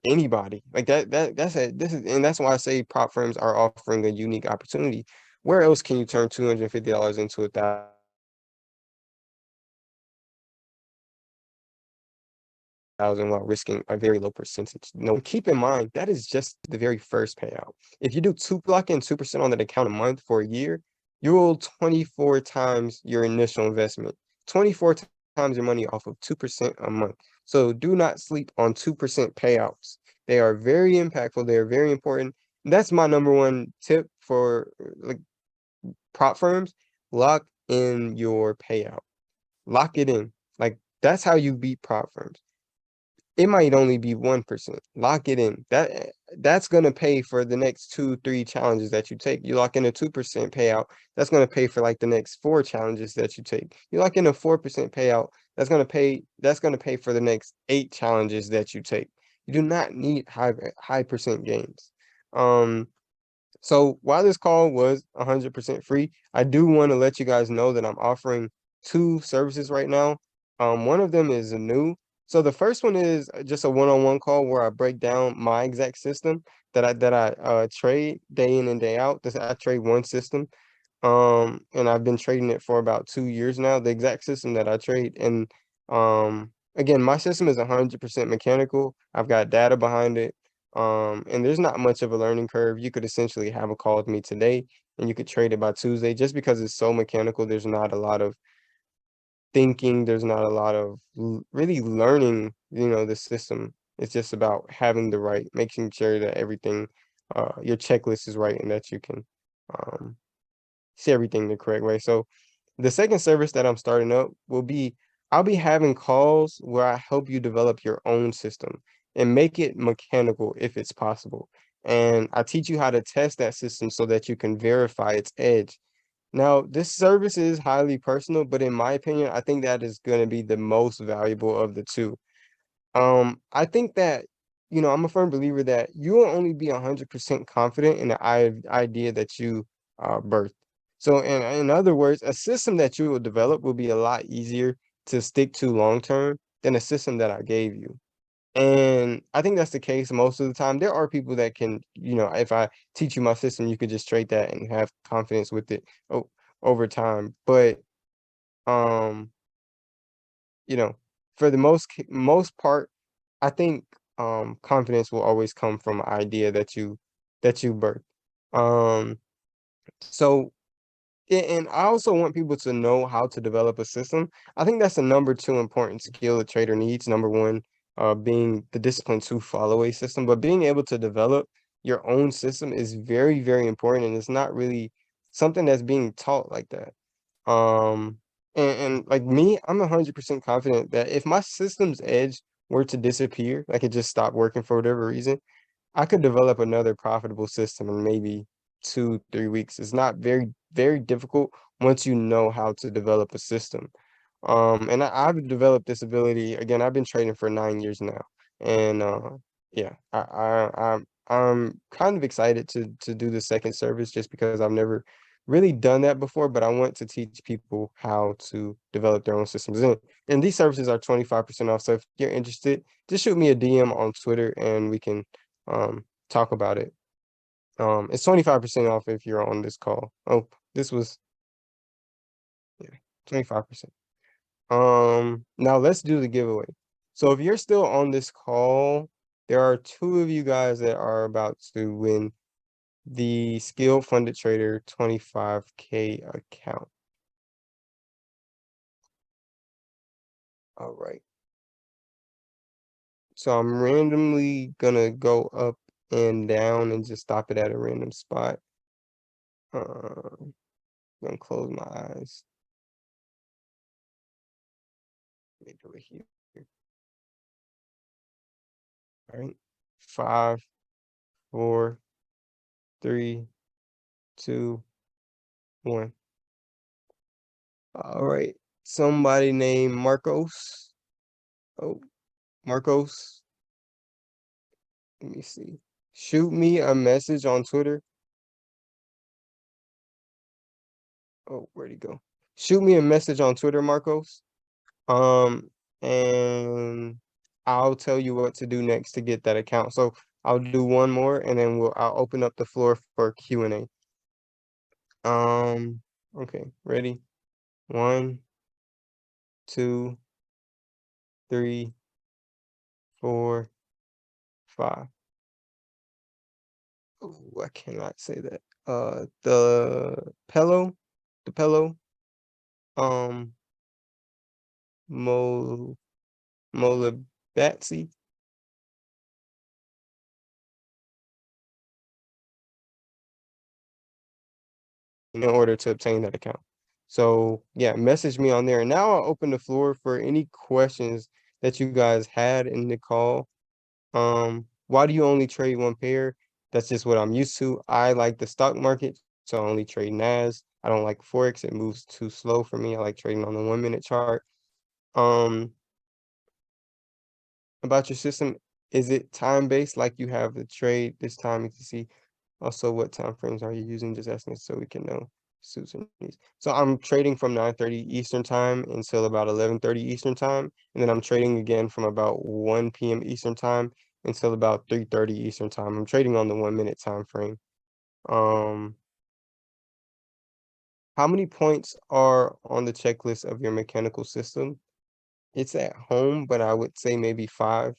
[SPEAKER 1] Anybody like that's why I say prop firms are offering a unique opportunity. Where else can you turn $250 into $1,000 while risking a very low percentage? No, keep in mind that is just the very first payout. If you do lock in 2% on that account a month for a year, you will 24 times your initial investment, 24 times your money off of 2% a month. So do not sleep on 2% payouts. They are very impactful. They are very important. That's my number one tip for like prop firms. Lock in your payout. Lock it in. Like that's how you beat prop firms. It might only be 1%. Lock it in. That's gonna pay for the next 2, 3 challenges that you take. You lock in a 2% payout, that's gonna pay for like the next 4 challenges that you take. You lock in a 4% payout, that's gonna pay for the next 8 challenges that you take. You do not need high percent gains. Um, so while this call was 100% free, I do want to let you guys know that I'm offering 2 services right now. One of them is new. So the first one is just a one-on-one call where I break down my exact system that I trade day in and day out. I trade one system, and I've been trading it for about 2 years now, the exact system that I trade. And again, my system is 100% mechanical. I've got data behind it. And there's not much of a learning curve. You could essentially have a call with me today and you could trade it by Tuesday. Just because it's so mechanical, there's not a lot of thinking, there's not a lot of really learning, the system. It's just about having making sure that everything, your checklist is right and that you can um see everything the correct way. So the second service that I'm starting up will be I'll be having calls where I help you develop your own system and make it mechanical if it's possible. And I teach you how to test that system so that you can verify its edge. Now, this service is highly personal, but in my opinion, I think that is going to be the most valuable of the two. I think that, I'm a firm believer that you will only be 100% confident in the idea that you birthed. So, in other words, a system that you will develop will be a lot easier to stick to long term than a system that I gave you. And I think that's the case most of the time. There are people that can, if I teach you my system, you could just trade that and have confidence with it over time. But um, you know, for the most part, I think confidence will always come from an idea that you birth. Um, so and I also want people to know how to develop a system. I think that's the number two important skill a trader needs. Number one, being the discipline to follow a system, but being able to develop your own system is very, very important, and it's not really something that's being taught like that. Um, and like me, I'm 100% confident that if my system's edge were to disappear, like it just stopped working for whatever reason, I could develop another profitable system in maybe 2, 3 weeks. It's not very, very difficult once you know how to develop a system. And I've developed this ability. Again, I've been trading for 9 years now, and yeah, I'm kind of excited to do the second service just because I've never really done that before. But I want to teach people how to develop their own systems. And these services are 25% off. So if you're interested, just shoot me a DM on Twitter, and we can talk about it. It's 25% off if you're on this call. Oh, this was, yeah, 25%. Now let's do the giveaway. So if you're still on this call, there are 2 of you guys that are about to win the Skill Funded Trader 25K account. All right. So I'm randomly gonna go up and down and just stop it at a random spot. I'm gonna close my eyes. Let me do it here. All right. 5, 4, 3, 2, 1. All right. Somebody named Marcos. Oh, Marcos. Let me see. Shoot me a message on Twitter. Oh, where'd he go? Shoot me a message on Twitter, Marcos. Um, and I'll tell you what to do next to get that account. So I'll do one more and then I'll open up the floor for Q&A. Okay, ready? One, two, three, four, five. Ooh, I cannot say that. The pillow, um, Mo Molabatsy. In order to obtain that account. So yeah, message me on there. And now I'll open the floor for any questions that you guys had in the call. Why do you only trade one pair? That's just what I'm used to. I like the stock market, so I only trade NAS. I don't like Forex. It moves too slow for me. I like trading on the 1 minute chart. Um, about your system, is it time based? Like you have the trade this time you can see. Also, what time frames are you using? Just asking so we can know suits and needs. So I'm trading from 9:30 Eastern time until about 11:30 Eastern time, and then I'm trading again from about 1 p.m. Eastern time until about 3:30 Eastern time. I'm trading on the 1 minute time frame. Um, how many points are on the checklist of your mechanical system? It's at home, but I would say maybe five.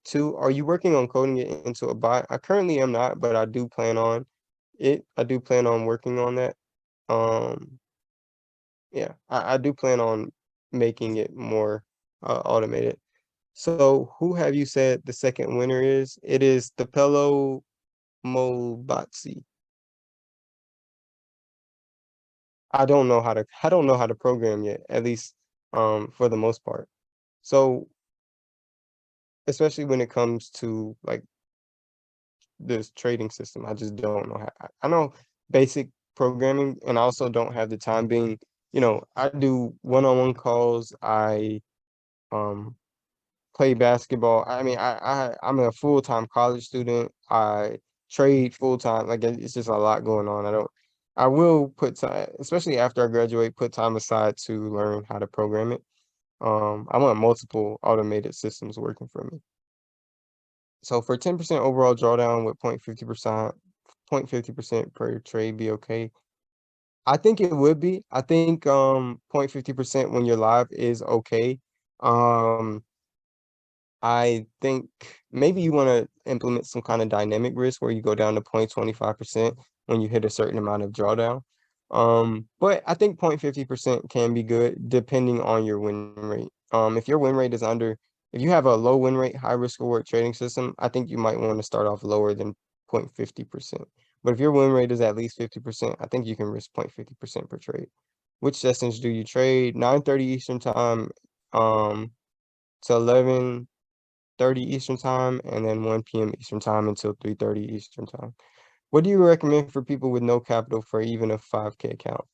[SPEAKER 1] Two, are you working on coding it into a bot? I currently am not, but I do plan on it. I do plan on working on that. Um, yeah, I do plan on making it more automated. So who have you said the second winner is? It is the Pello Mobatsi. I don't know how to program yet, at least for the most part. So especially when it comes to like this trading system. I just don't know how. I know basic programming, and I also don't have the time being, I do one-on-one calls. I um play basketball. I mean, I'm a full-time college student. I trade full-time. Like it's just a lot going on. I will put time, especially after I graduate, put time aside to learn how to program it. I want multiple automated systems working for me. So for 10% overall drawdown with 0.50% per trade be okay? I think it would be. I think 0.50% when you're live is okay. Um I think maybe you want to implement some kind of dynamic risk where you go down to 0.25% when you hit a certain amount of drawdown. But I think 0.50% can be good depending on your win rate. If your win rate is under, if you have a low win rate, high risk reward trading system, I think you might want to start off lower than 0.50%. But if your win rate is at least 50%, I think you can risk 0.50% per trade. Which sessions do you trade? 9:30 Eastern time, to 11:30 Eastern time, and then 1 p.m. Eastern time until 3:30 Eastern time. What do you recommend for people with no capital for even a 5K account?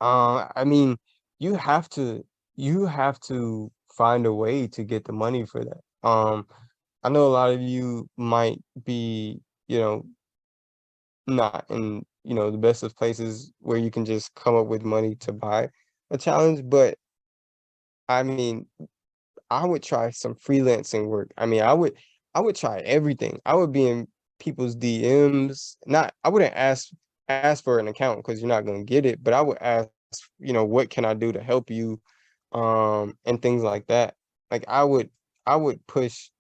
[SPEAKER 1] I mean, you have to you have to find a way to get the money for that. I know a lot of you might be, not in, the best of places where you can just come up with money to buy a challenge, but I mean, I would try some freelancing work. I mean, I would try everything. I would be in people's DMs. Not I wouldn't ask for an account because you're not gonna get it, but I would ask, what can I do to help you? And things like that. Like I would push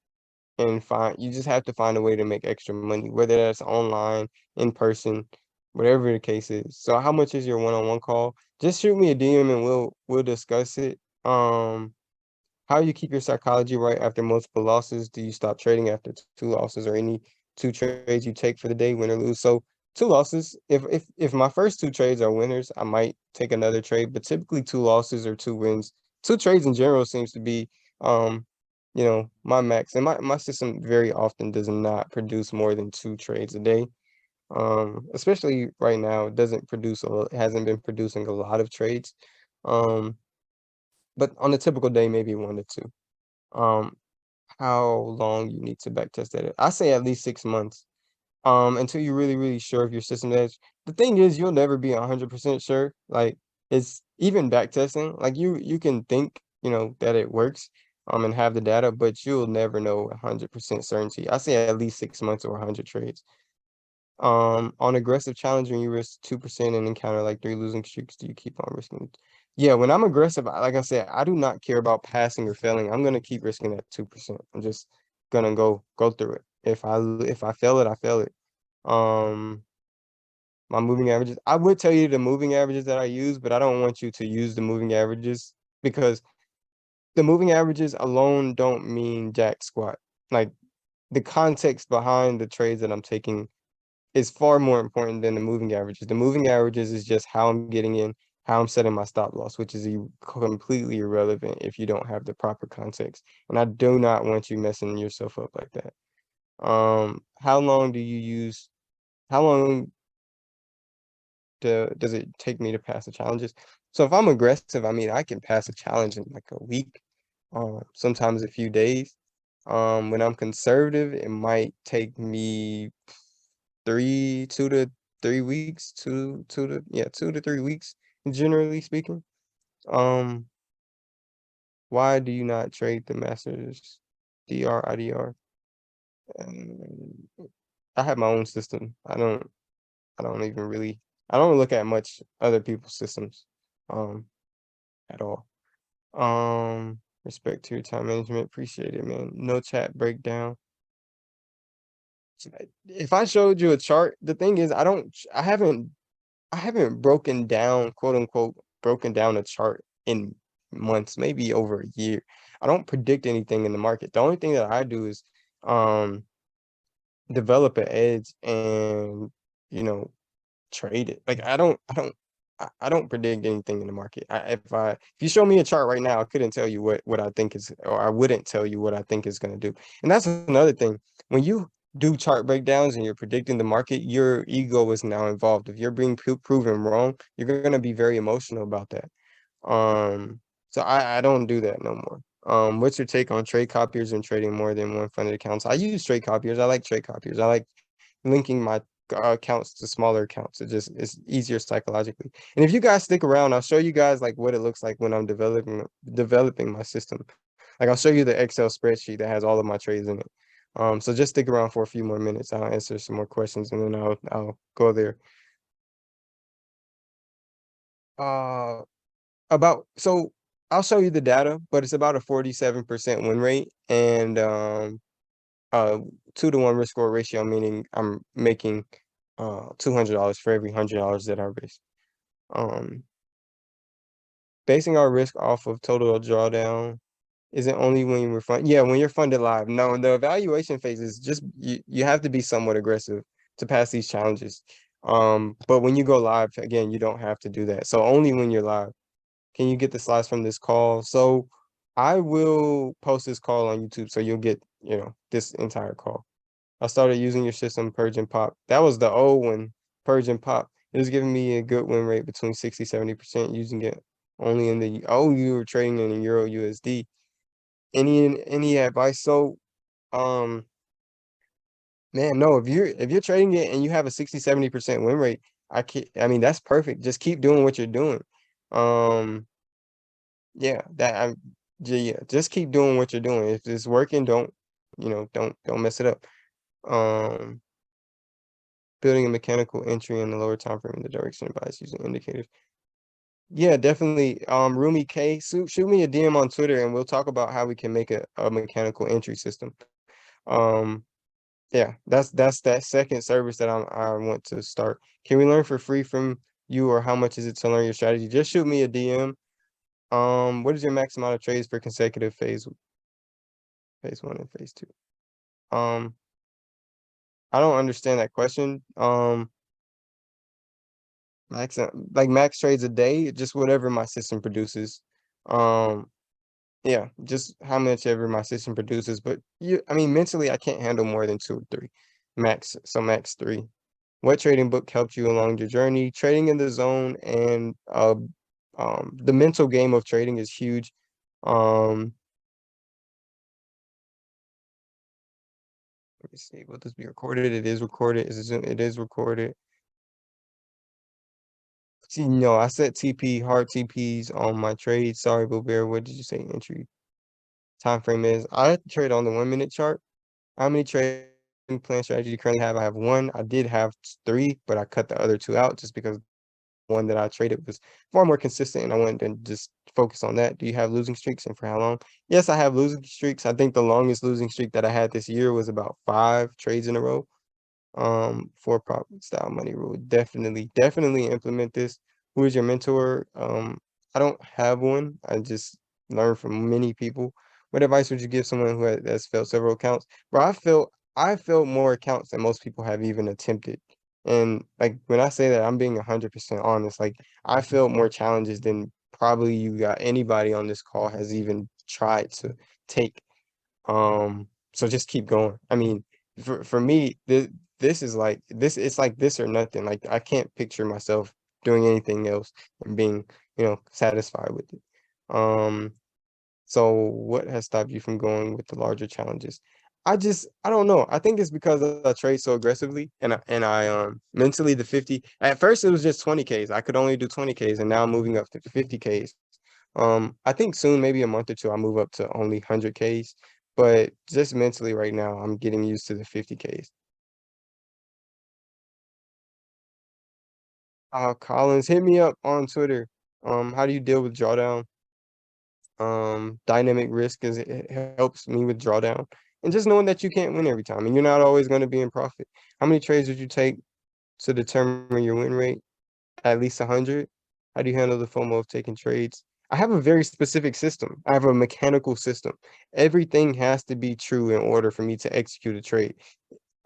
[SPEAKER 1] and find you just have to find a way to make extra money, whether that's online, in person, whatever the case is. So how much is your one-on-one call? Just shoot me a DM and we'll discuss it. How you keep your psychology right after multiple losses? Do you stop trading after two losses or any two trades you take for the day, win or lose? So two losses. If my first two trades are winners, I might take another trade, but typically two losses or two wins. Two trades in general seems to be my max. And my system very often does not produce more than two trades a day. Especially right now, it doesn't produce it hasn't been producing a lot of trades. Um, but on a typical day, maybe one to two. Um, how long you need to backtest that? I say at least 6 months. Until you're really, really sure of your system edge. The thing is, you'll never be 100% sure. Like it's even backtesting. Like you can think, that it works. and have the data, but you'll never know 100% certainty. I say at least 6 months or 100 trades. On aggressive challenge, when you risk 2% and encounter like 3 losing streaks, do you keep on risking it? Yeah, when I'm aggressive, like I said, I do not care about passing or failing. I'm gonna keep risking that 2%. I'm just gonna go through it. If I fail it, I fail it. Um, my moving averages. I would tell you the moving averages that I use, but I don't want you to use the moving averages because the moving averages alone don't mean jack squat. Like the context behind the trades that I'm taking is far more important than the moving averages. The moving averages is just how I'm getting in, how I'm setting my stop loss, which is completely irrelevant if you don't have the proper context. And I do not want you messing yourself up like that. How long do you use? How long does it take me to pass the challenges? So if I'm aggressive, I mean I can pass a challenge in like a week, sometimes a few days. When I'm conservative, it might take me 2 to 3 weeks, 2 to 3 weeks, generally speaking. Um, why do you not trade the masters DR IDR? Um, I have my own system. I don't even really I don't look at much other people's systems at all. Respect to your time management, appreciate it, man. No chat breakdown. If I showed you a chart, the thing is I haven't broken down, quote unquote, broken down a chart in months, maybe over a year. I don't predict anything in the market. The only thing that I do is um develop an edge and you know trade it. Like I don't predict anything in the market. If you show me a chart right now, I couldn't tell you what I think is, or I wouldn't tell you what I think is going to do. And that's another thing. When you do chart breakdowns and you're predicting the market, your ego is now involved. If you're being proven wrong, you're going to be very emotional about that. Um, so I don't do that no more. What's your take on trade copiers and trading more than one funded accounts? I use trade copiers. I like trade copiers. I like linking my accounts to smaller accounts. It's easier psychologically. And if you guys stick around, I'll show you guys like what it looks like when I'm developing my system. Like I'll show you the Excel spreadsheet that has all of my trades in it. So just stick around for a few more minutes. I'll answer some more questions and then I'll go there. Uh, so I'll show you the data, but it's about a 47% win rate and uh 2 to 1 risk score ratio, meaning I'm making $200 for every $100 that I risk. Um, basing our risk off of total drawdown isn't only when you're yeah, when you're funded live. No, the evaluation phase is just you have to be somewhat aggressive to pass these challenges. But when you go live, again, you don't have to do that. So only when you're live. Can you get the slides from this call? So I will post this call on YouTube so you'll get, this entire call. I started using your system, Purge and Pop. That was the old one, Purge and Pop. It was giving me a good win rate between 60-70% using it only in the you were trading in Euro USD. Any advice? So um man, no, if you're trading it and you have a 60-70% win rate, I mean that's perfect. Just keep doing what you're doing. Um yeah, just keep doing what you're doing. If it's working, don't mess it up. Um building a mechanical entry in the lower time frame in the direction of bias using indicators. Yeah, definitely. Rumi K, shoot me a DM on Twitter and we'll talk about how we can make a mechanical entry system. Um, yeah, that's that second service that I want to start. Can we learn for free from you, or how much is it to learn your strategy? Just shoot me a DM. What is your max amount of trades per consecutive phase one and phase two? Um, I don't understand that question. Max trades a day, just whatever my system produces. Um, yeah, just how much ever my system produces. But I mean, mentally, I can't handle more than 2 or 3, max. So max 3. What trading book helped you along your journey? Trading in the Zone and the mental game of trading is huge. Um, let me see. Will this be recorded? It is recorded. It is recorded. See, no, I set TP hard TPs on my trade. Sorry, Bill Bear. What did you say? Entry. time frame is. I trade on the 1 minute chart. How many trading plan strategies do you currently have? I have one. I did have three, but I cut the other two out just because one that I traded was far more consistent and I wanted to just focus on that. Do you have losing streaks and for how long? Yes, I have losing streaks. I think the longest losing streak that I had this year was about 5 trades in a row. For profit style money rule. Definitely implement this. Who is your mentor? I don't have one. I just learn from many people. What advice would you give someone who has failed several accounts? Bro, I failed more accounts than most people have even attempted. And like when I say that, I'm being 100% honest. Like I failed more challenges than probably you got anybody on this call has even tried to take. So just keep going. I mean, for me, this is like this. It's like this or nothing. Like I can't picture myself doing anything else and being, satisfied with it. Um, so what has stopped you from going with the larger challenges? I don't know. I think it's because I trade so aggressively and I mentally the 50. At first it was just 20Ks. I could only do 20Ks and now I'm moving up to 50Ks. I think soon, maybe a month or two, I'll move up to only 100Ks. But just mentally right now, I'm getting used to the 50Ks. Collins, hit me up on Twitter. How do you deal with drawdown? Dynamic risk is it helps me with drawdown. And just knowing that you can't win every time and you're not always going to be in profit. How many trades would you take to determine your win rate? At least 100? How do you handle the FOMO of taking trades? I have a very specific system. I have a mechanical system. Everything has to be true in order for me to execute a trade.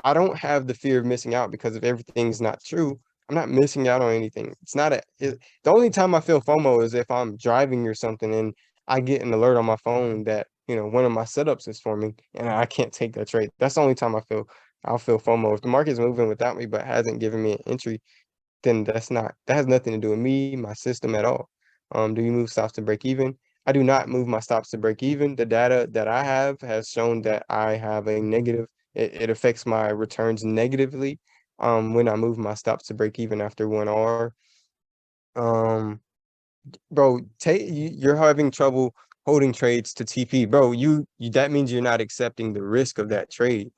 [SPEAKER 1] I don't have the fear of missing out because if everything's not true, I'm not missing out on anything. It's not the only time I feel FOMO is if I'm driving or something and I get an alert on my phone that, one of my setups is forming and I can't take that trade. That's the only time I'll feel FOMO. If the market's moving without me but hasn't given me an entry, then that has nothing to do with me, my system at all. Do you move stops to break even? I do not move my stops to break even. The data that I have has shown that I have a negative, it affects my returns negatively when I move my stops to break even after 1 hour. Um, bro, you're having trouble holding trades to TP. Bro, you that means you're not accepting the risk of that trade.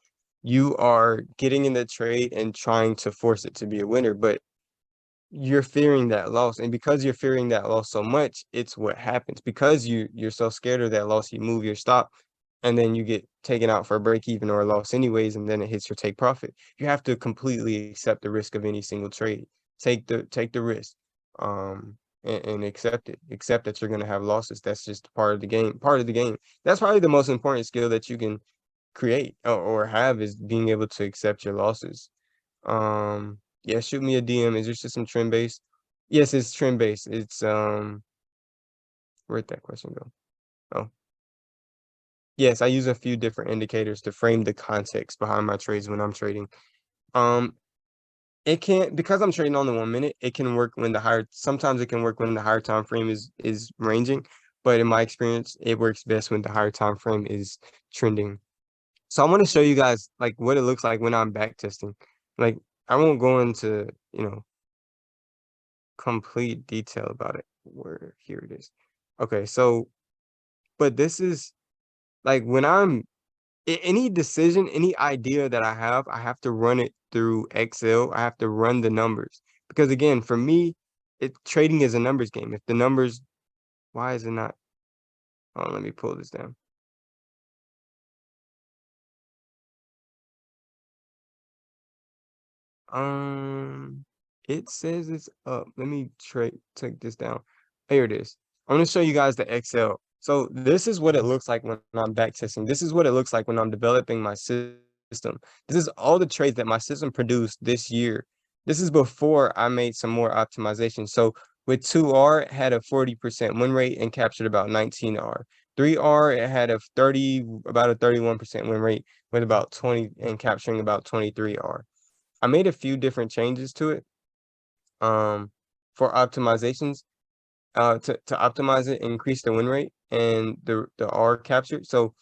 [SPEAKER 1] You are getting in the trade and trying to force it to be a winner, but you're fearing that loss, and because you're fearing that loss so much, it's what happens. Because you're so scared of that loss, you move your stop and then you get taken out for a break even or a loss anyways, and then it hits your take profit. You have to completely accept the risk of any single trade. Take the risk, and accept it. Accept that you're gonna have losses. That's just part of the game. Part of the game. That's probably the most important skill that you can create or have is being able to accept your losses. Yeah, shoot me a DM. Is your system trend based? Yes, it's trend based. It's where'd that question go? Oh, yes, I use a few different indicators to frame the context behind my trades when I'm trading. Um, it can't because I'm trading on the 1 minute, it can work when the higher sometimes it can work when the higher time frame is ranging, but in my experience, it works best when the higher time frame is trending. So I want to show you guys like what it looks like when I'm back testing. Like I won't go into, complete detail about it. Where here it is. Okay, so but this is like when any decision, any idea that I have to run it through Excel. I have to run the numbers because again, for me, trading is a numbers game. If the numbers, why is it not? Oh, let me pull this down. Um, it says it's up. Let me take this down. Here it is. I'm gonna show you guys the Excel. So this is what it looks like when I'm back testing. This is what it looks like when I'm developing my system. This is all the trades that my system produced this year. This is before I made some more optimization. So with 2R, it had a 40% win rate and captured about 19R. 3R, it had about a 31% win rate with about 20 and capturing about 23R. I made a few different changes to it for optimizations to optimize it, increase the win rate and the R capture. So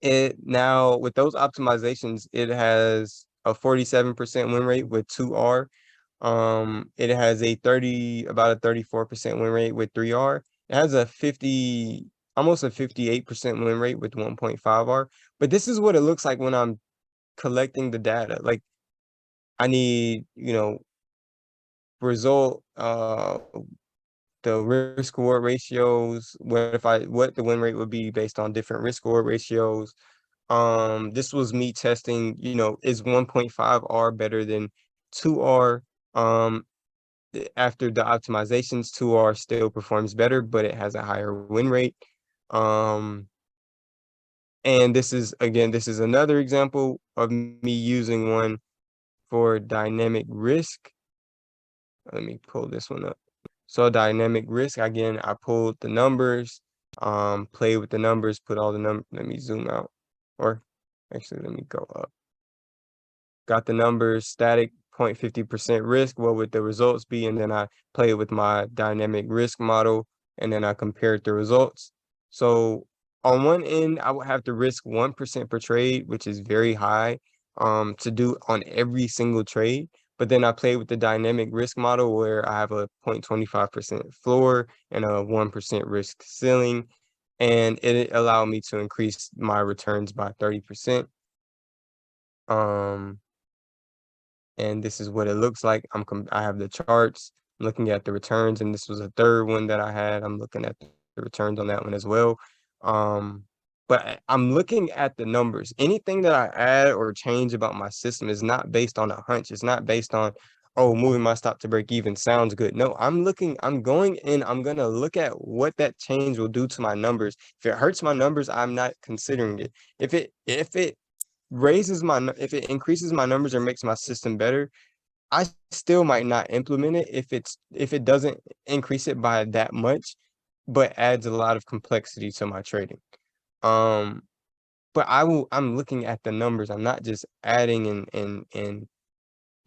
[SPEAKER 1] it now with those optimizations, it has a 47% win rate with 2R. It has about a 34% win rate with 3R. It has a almost a 58% win rate with 1.5 R. But this is what it looks like when I'm collecting the data. Like I need, result, the risk reward ratios, what the win rate would be based on different risk reward ratios. This was me testing, is 1.5 R better than 2 R? Um, after the optimizations, 2 R still performs better, but it has a higher win rate. Um, and this is another example of me using one for dynamic risk. Let me pull this one up. So dynamic risk, again, I pulled the numbers, play with the numbers, put all the numbers. Let me zoom out, or actually, let me go up. Got the numbers, static 0.50% risk. What would the results be? And then I play with my dynamic risk model, and then I compared the results. So on one end, I would have to risk 1% per trade, which is very high, to do on every single trade. But then I play with the dynamic risk model where I have a 0.25% floor and a 1% risk ceiling. And it allowed me to increase my returns by 30%. And this is what it looks like. I have the charts, I'm looking at the returns, and this was a third one that I had. I'm looking at the returns on that one as well. But I'm looking at the numbers. Anything that I add or change about my system is not based on a hunch. It's not based on, oh, moving my stop to break even sounds good. No, I'm going in, I'm gonna look at what that change will do to my numbers. If it hurts my numbers, I'm not considering it. If it increases my numbers or makes my system better, I still might not implement it if it doesn't increase it by that much, but adds a lot of complexity to my trading. Um, but I'm looking at the numbers. I'm not just adding and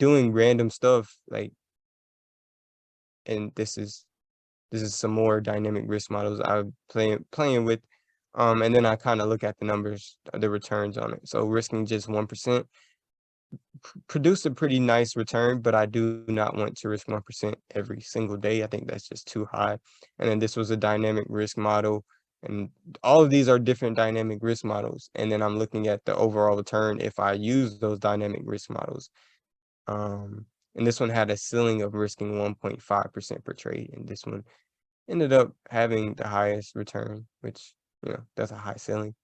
[SPEAKER 1] doing random stuff like, and this is some more dynamic risk models I'm playing with. And then I kind of look at the numbers, the returns on it. So risking just 1% produced a pretty nice return, but I do not want to risk 1% every single day. I think that's just too high. And then this was a dynamic risk model, and all of these are different dynamic risk models. And then I'm looking at the overall return if I use those dynamic risk models. And this one had a ceiling of risking 1.5% per trade, and this one ended up having the highest return, which, that's a high ceiling.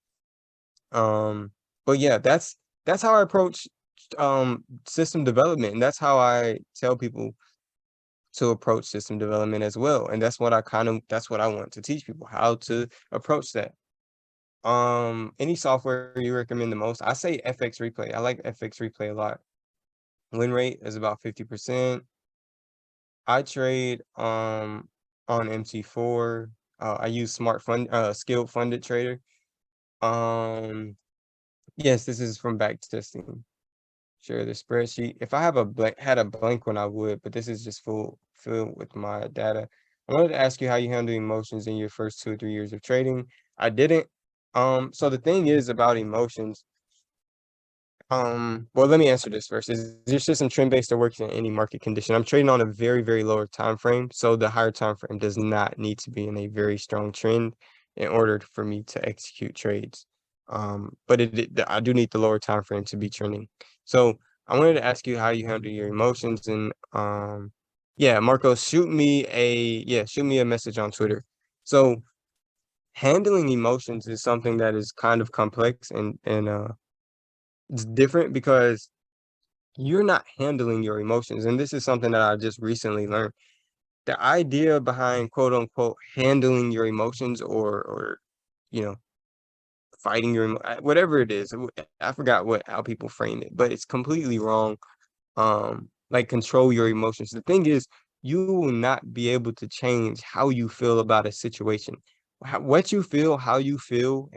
[SPEAKER 1] But yeah, that's how I approach system development, and that's how I tell people to approach system development as well. And that's what I want to teach people, how to approach that. Any software you recommend the most? I say FX Replay. I like FX Replay a lot. Win rate is about 50%. I trade on MT4. I use Skilled Funded Trader. Yes, this is from back testing. Share the spreadsheet. If I had a blank one, I would, but this is just filled with my data. I wanted to ask you how you handle emotions in your first 2 or 3 years of trading. I didn't. So the thing is about emotions. Well, let me answer this first. Is your system trend-based or works in any market condition? I'm trading on a very, very lower time frame, so the higher time frame does not need to be in a very strong trend in order for me to execute trades. But I do need the lower time frame to be trending. So I wanted to ask you how you handle your emotions, and yeah, Marco, shoot me a message on Twitter. So handling emotions is something that is kind of complex, and it's different because you're not handling your emotions. And this is something that I just recently learned. The idea behind quote unquote handling your emotions or you know, fighting whatever it is. I forgot how people frame it, but it's completely wrong. Like control your emotions. The thing is, you will not be able to change how you feel about a situation. What you feel, how you feel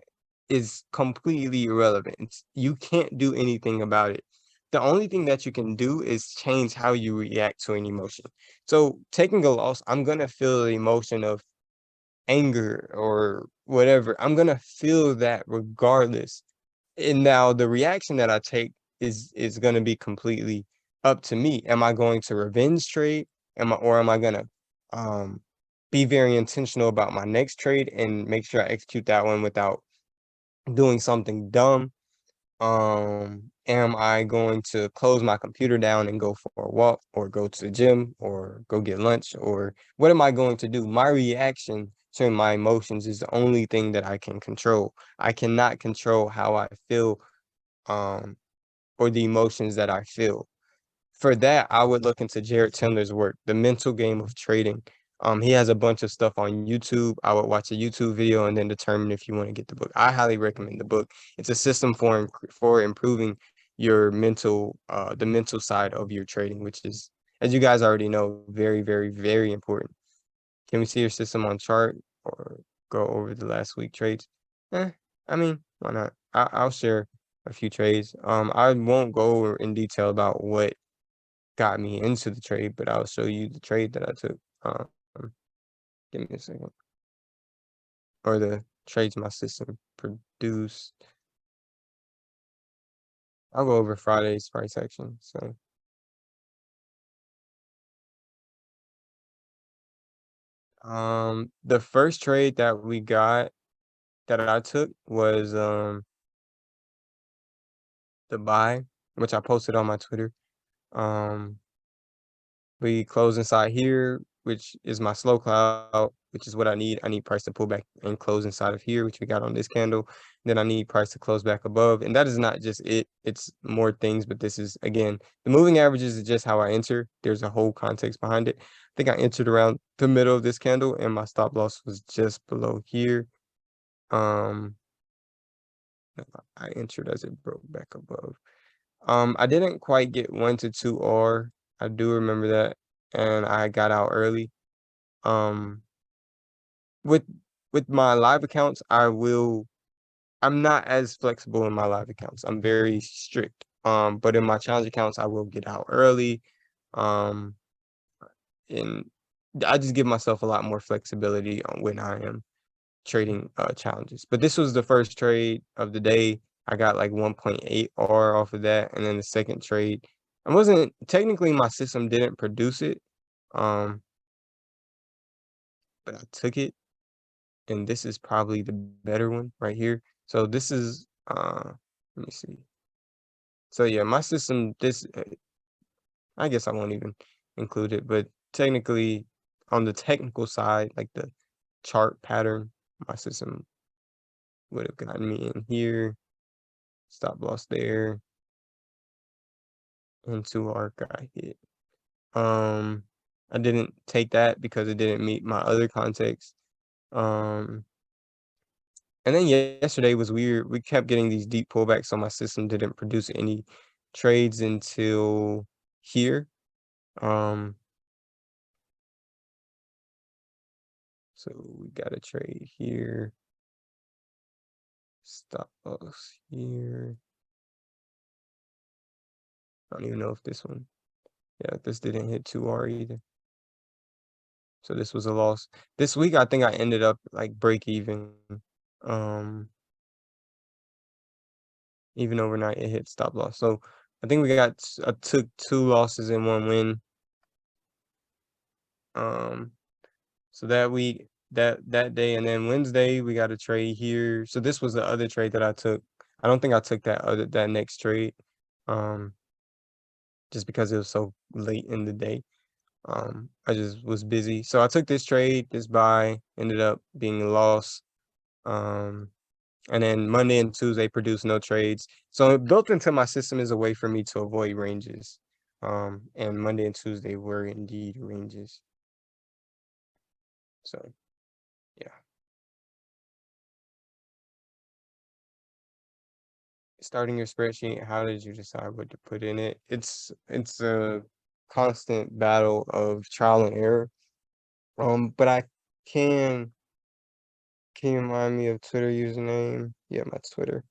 [SPEAKER 1] is completely irrelevant. You can't do anything about it. The only thing that you can do is change how you react to an emotion. So taking a loss, I'm gonna feel the emotion of anger or whatever. I'm gonna feel that regardless. And now the reaction that I take is gonna be completely up to me. Am I going to revenge trade? Am I gonna um be very intentional about my next trade and make sure I execute that one without doing something dumb. Am I going to close my computer down and go for a walk or go to the gym or go get lunch, or what am I going to do? My reaction to my emotions is the only thing that I can control. I cannot control how I feel, um, or the emotions that I feel. For that, I would look into Jared Tendler's work, The Mental Game of Trading. He has a bunch of stuff on YouTube. I would watch a YouTube video and then determine if you want to get the book. I highly recommend the book. It's a system for improving your the mental side of your trading, which is, as you guys already know, very, very, very important. Can we see your system on chart or go over the last week trades? Eh, I mean, why not? I'll share a few trades. I won't go in detail about what got me into the trade, but I'll show you the trade that I took. Give me a second. Or the trades my system produced. I'll go over Friday's price action. So the first trade that we got that I took was the buy, which I posted on my Twitter. Um We close inside here, which is my slow cloud, which is what I need. I need price to pull back and close inside of here, which we got on this candle. Then I need price to close back above. And that is not just it. It's more things, but this is, again, the moving averages is just how I enter. There's a whole context behind it. I think I entered around the middle of this candle and my stop loss was just below here. Um, I entered as it broke back above. I didn't quite get 1 to 2 R. I do remember that, and I got out early. Um, with my live accounts, I'm not as flexible in my live accounts. I'm very strict. But in my challenge accounts, I will get out early. Um, and I just give myself a lot more flexibility on when I am trading challenges. But this was the first trade of the day. I got like 1.8 R off of that, and then the second trade, I wasn't technically, my system didn't produce it, um, but I took it, and this is probably the better one right here. So this is let me see. So yeah, my system, this I guess I won't even include it, but technically on the technical side, like the chart pattern, my system would have gotten me in here, stop loss there, and 2R got hit. I didn't take that because it didn't meet my other context. Um, and then yesterday was weird. We kept getting these deep pullbacks, so my system didn't produce any trades until here. So we got a trade here. Stop loss here. I don't even know if this one. Yeah, this didn't hit 2R either. So this was a loss. This week, I think I ended up like break even. Even overnight, it hit stop loss. So I think I took 2 losses and 1 win. So that week, that day, and then Wednesday, we got a trade here. So this was the other trade that I took. I don't think I took that next trade, um, just because it was so late in the day. I just was busy. So I took this trade, this buy, ended up being a loss. And then Monday and Tuesday produced no trades. So built into my system is a way for me to avoid ranges. And Monday and Tuesday were indeed ranges. So yeah. Starting your spreadsheet, how did you decide what to put in it? It's a constant battle of trial and error. But can you remind me of Twitter username? Yeah, my Twitter.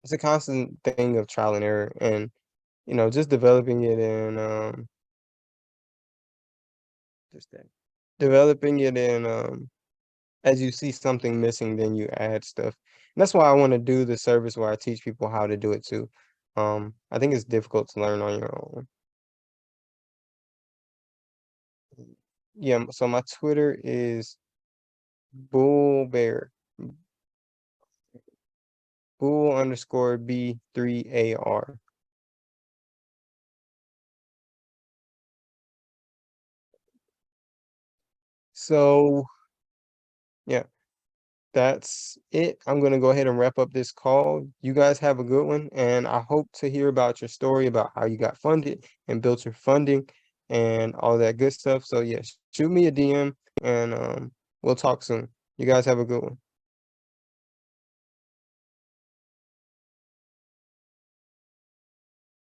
[SPEAKER 1] It's a constant thing of trial and error, and just developing it in just that. Developing it in as you see something missing, then you add stuff. And that's why I want to do the service where I teach people how to do it too. I think it's difficult to learn on your own. Yeah, so my Twitter is Bull Bear, Bull underscore B3AR. So yeah, that's it. I'm gonna go ahead and wrap up this call. You guys have a good one, and I hope to hear about your story about how you got funded and built your funding and all that good stuff. So yeah, shoot me a DM and we'll talk soon. You guys have a good one.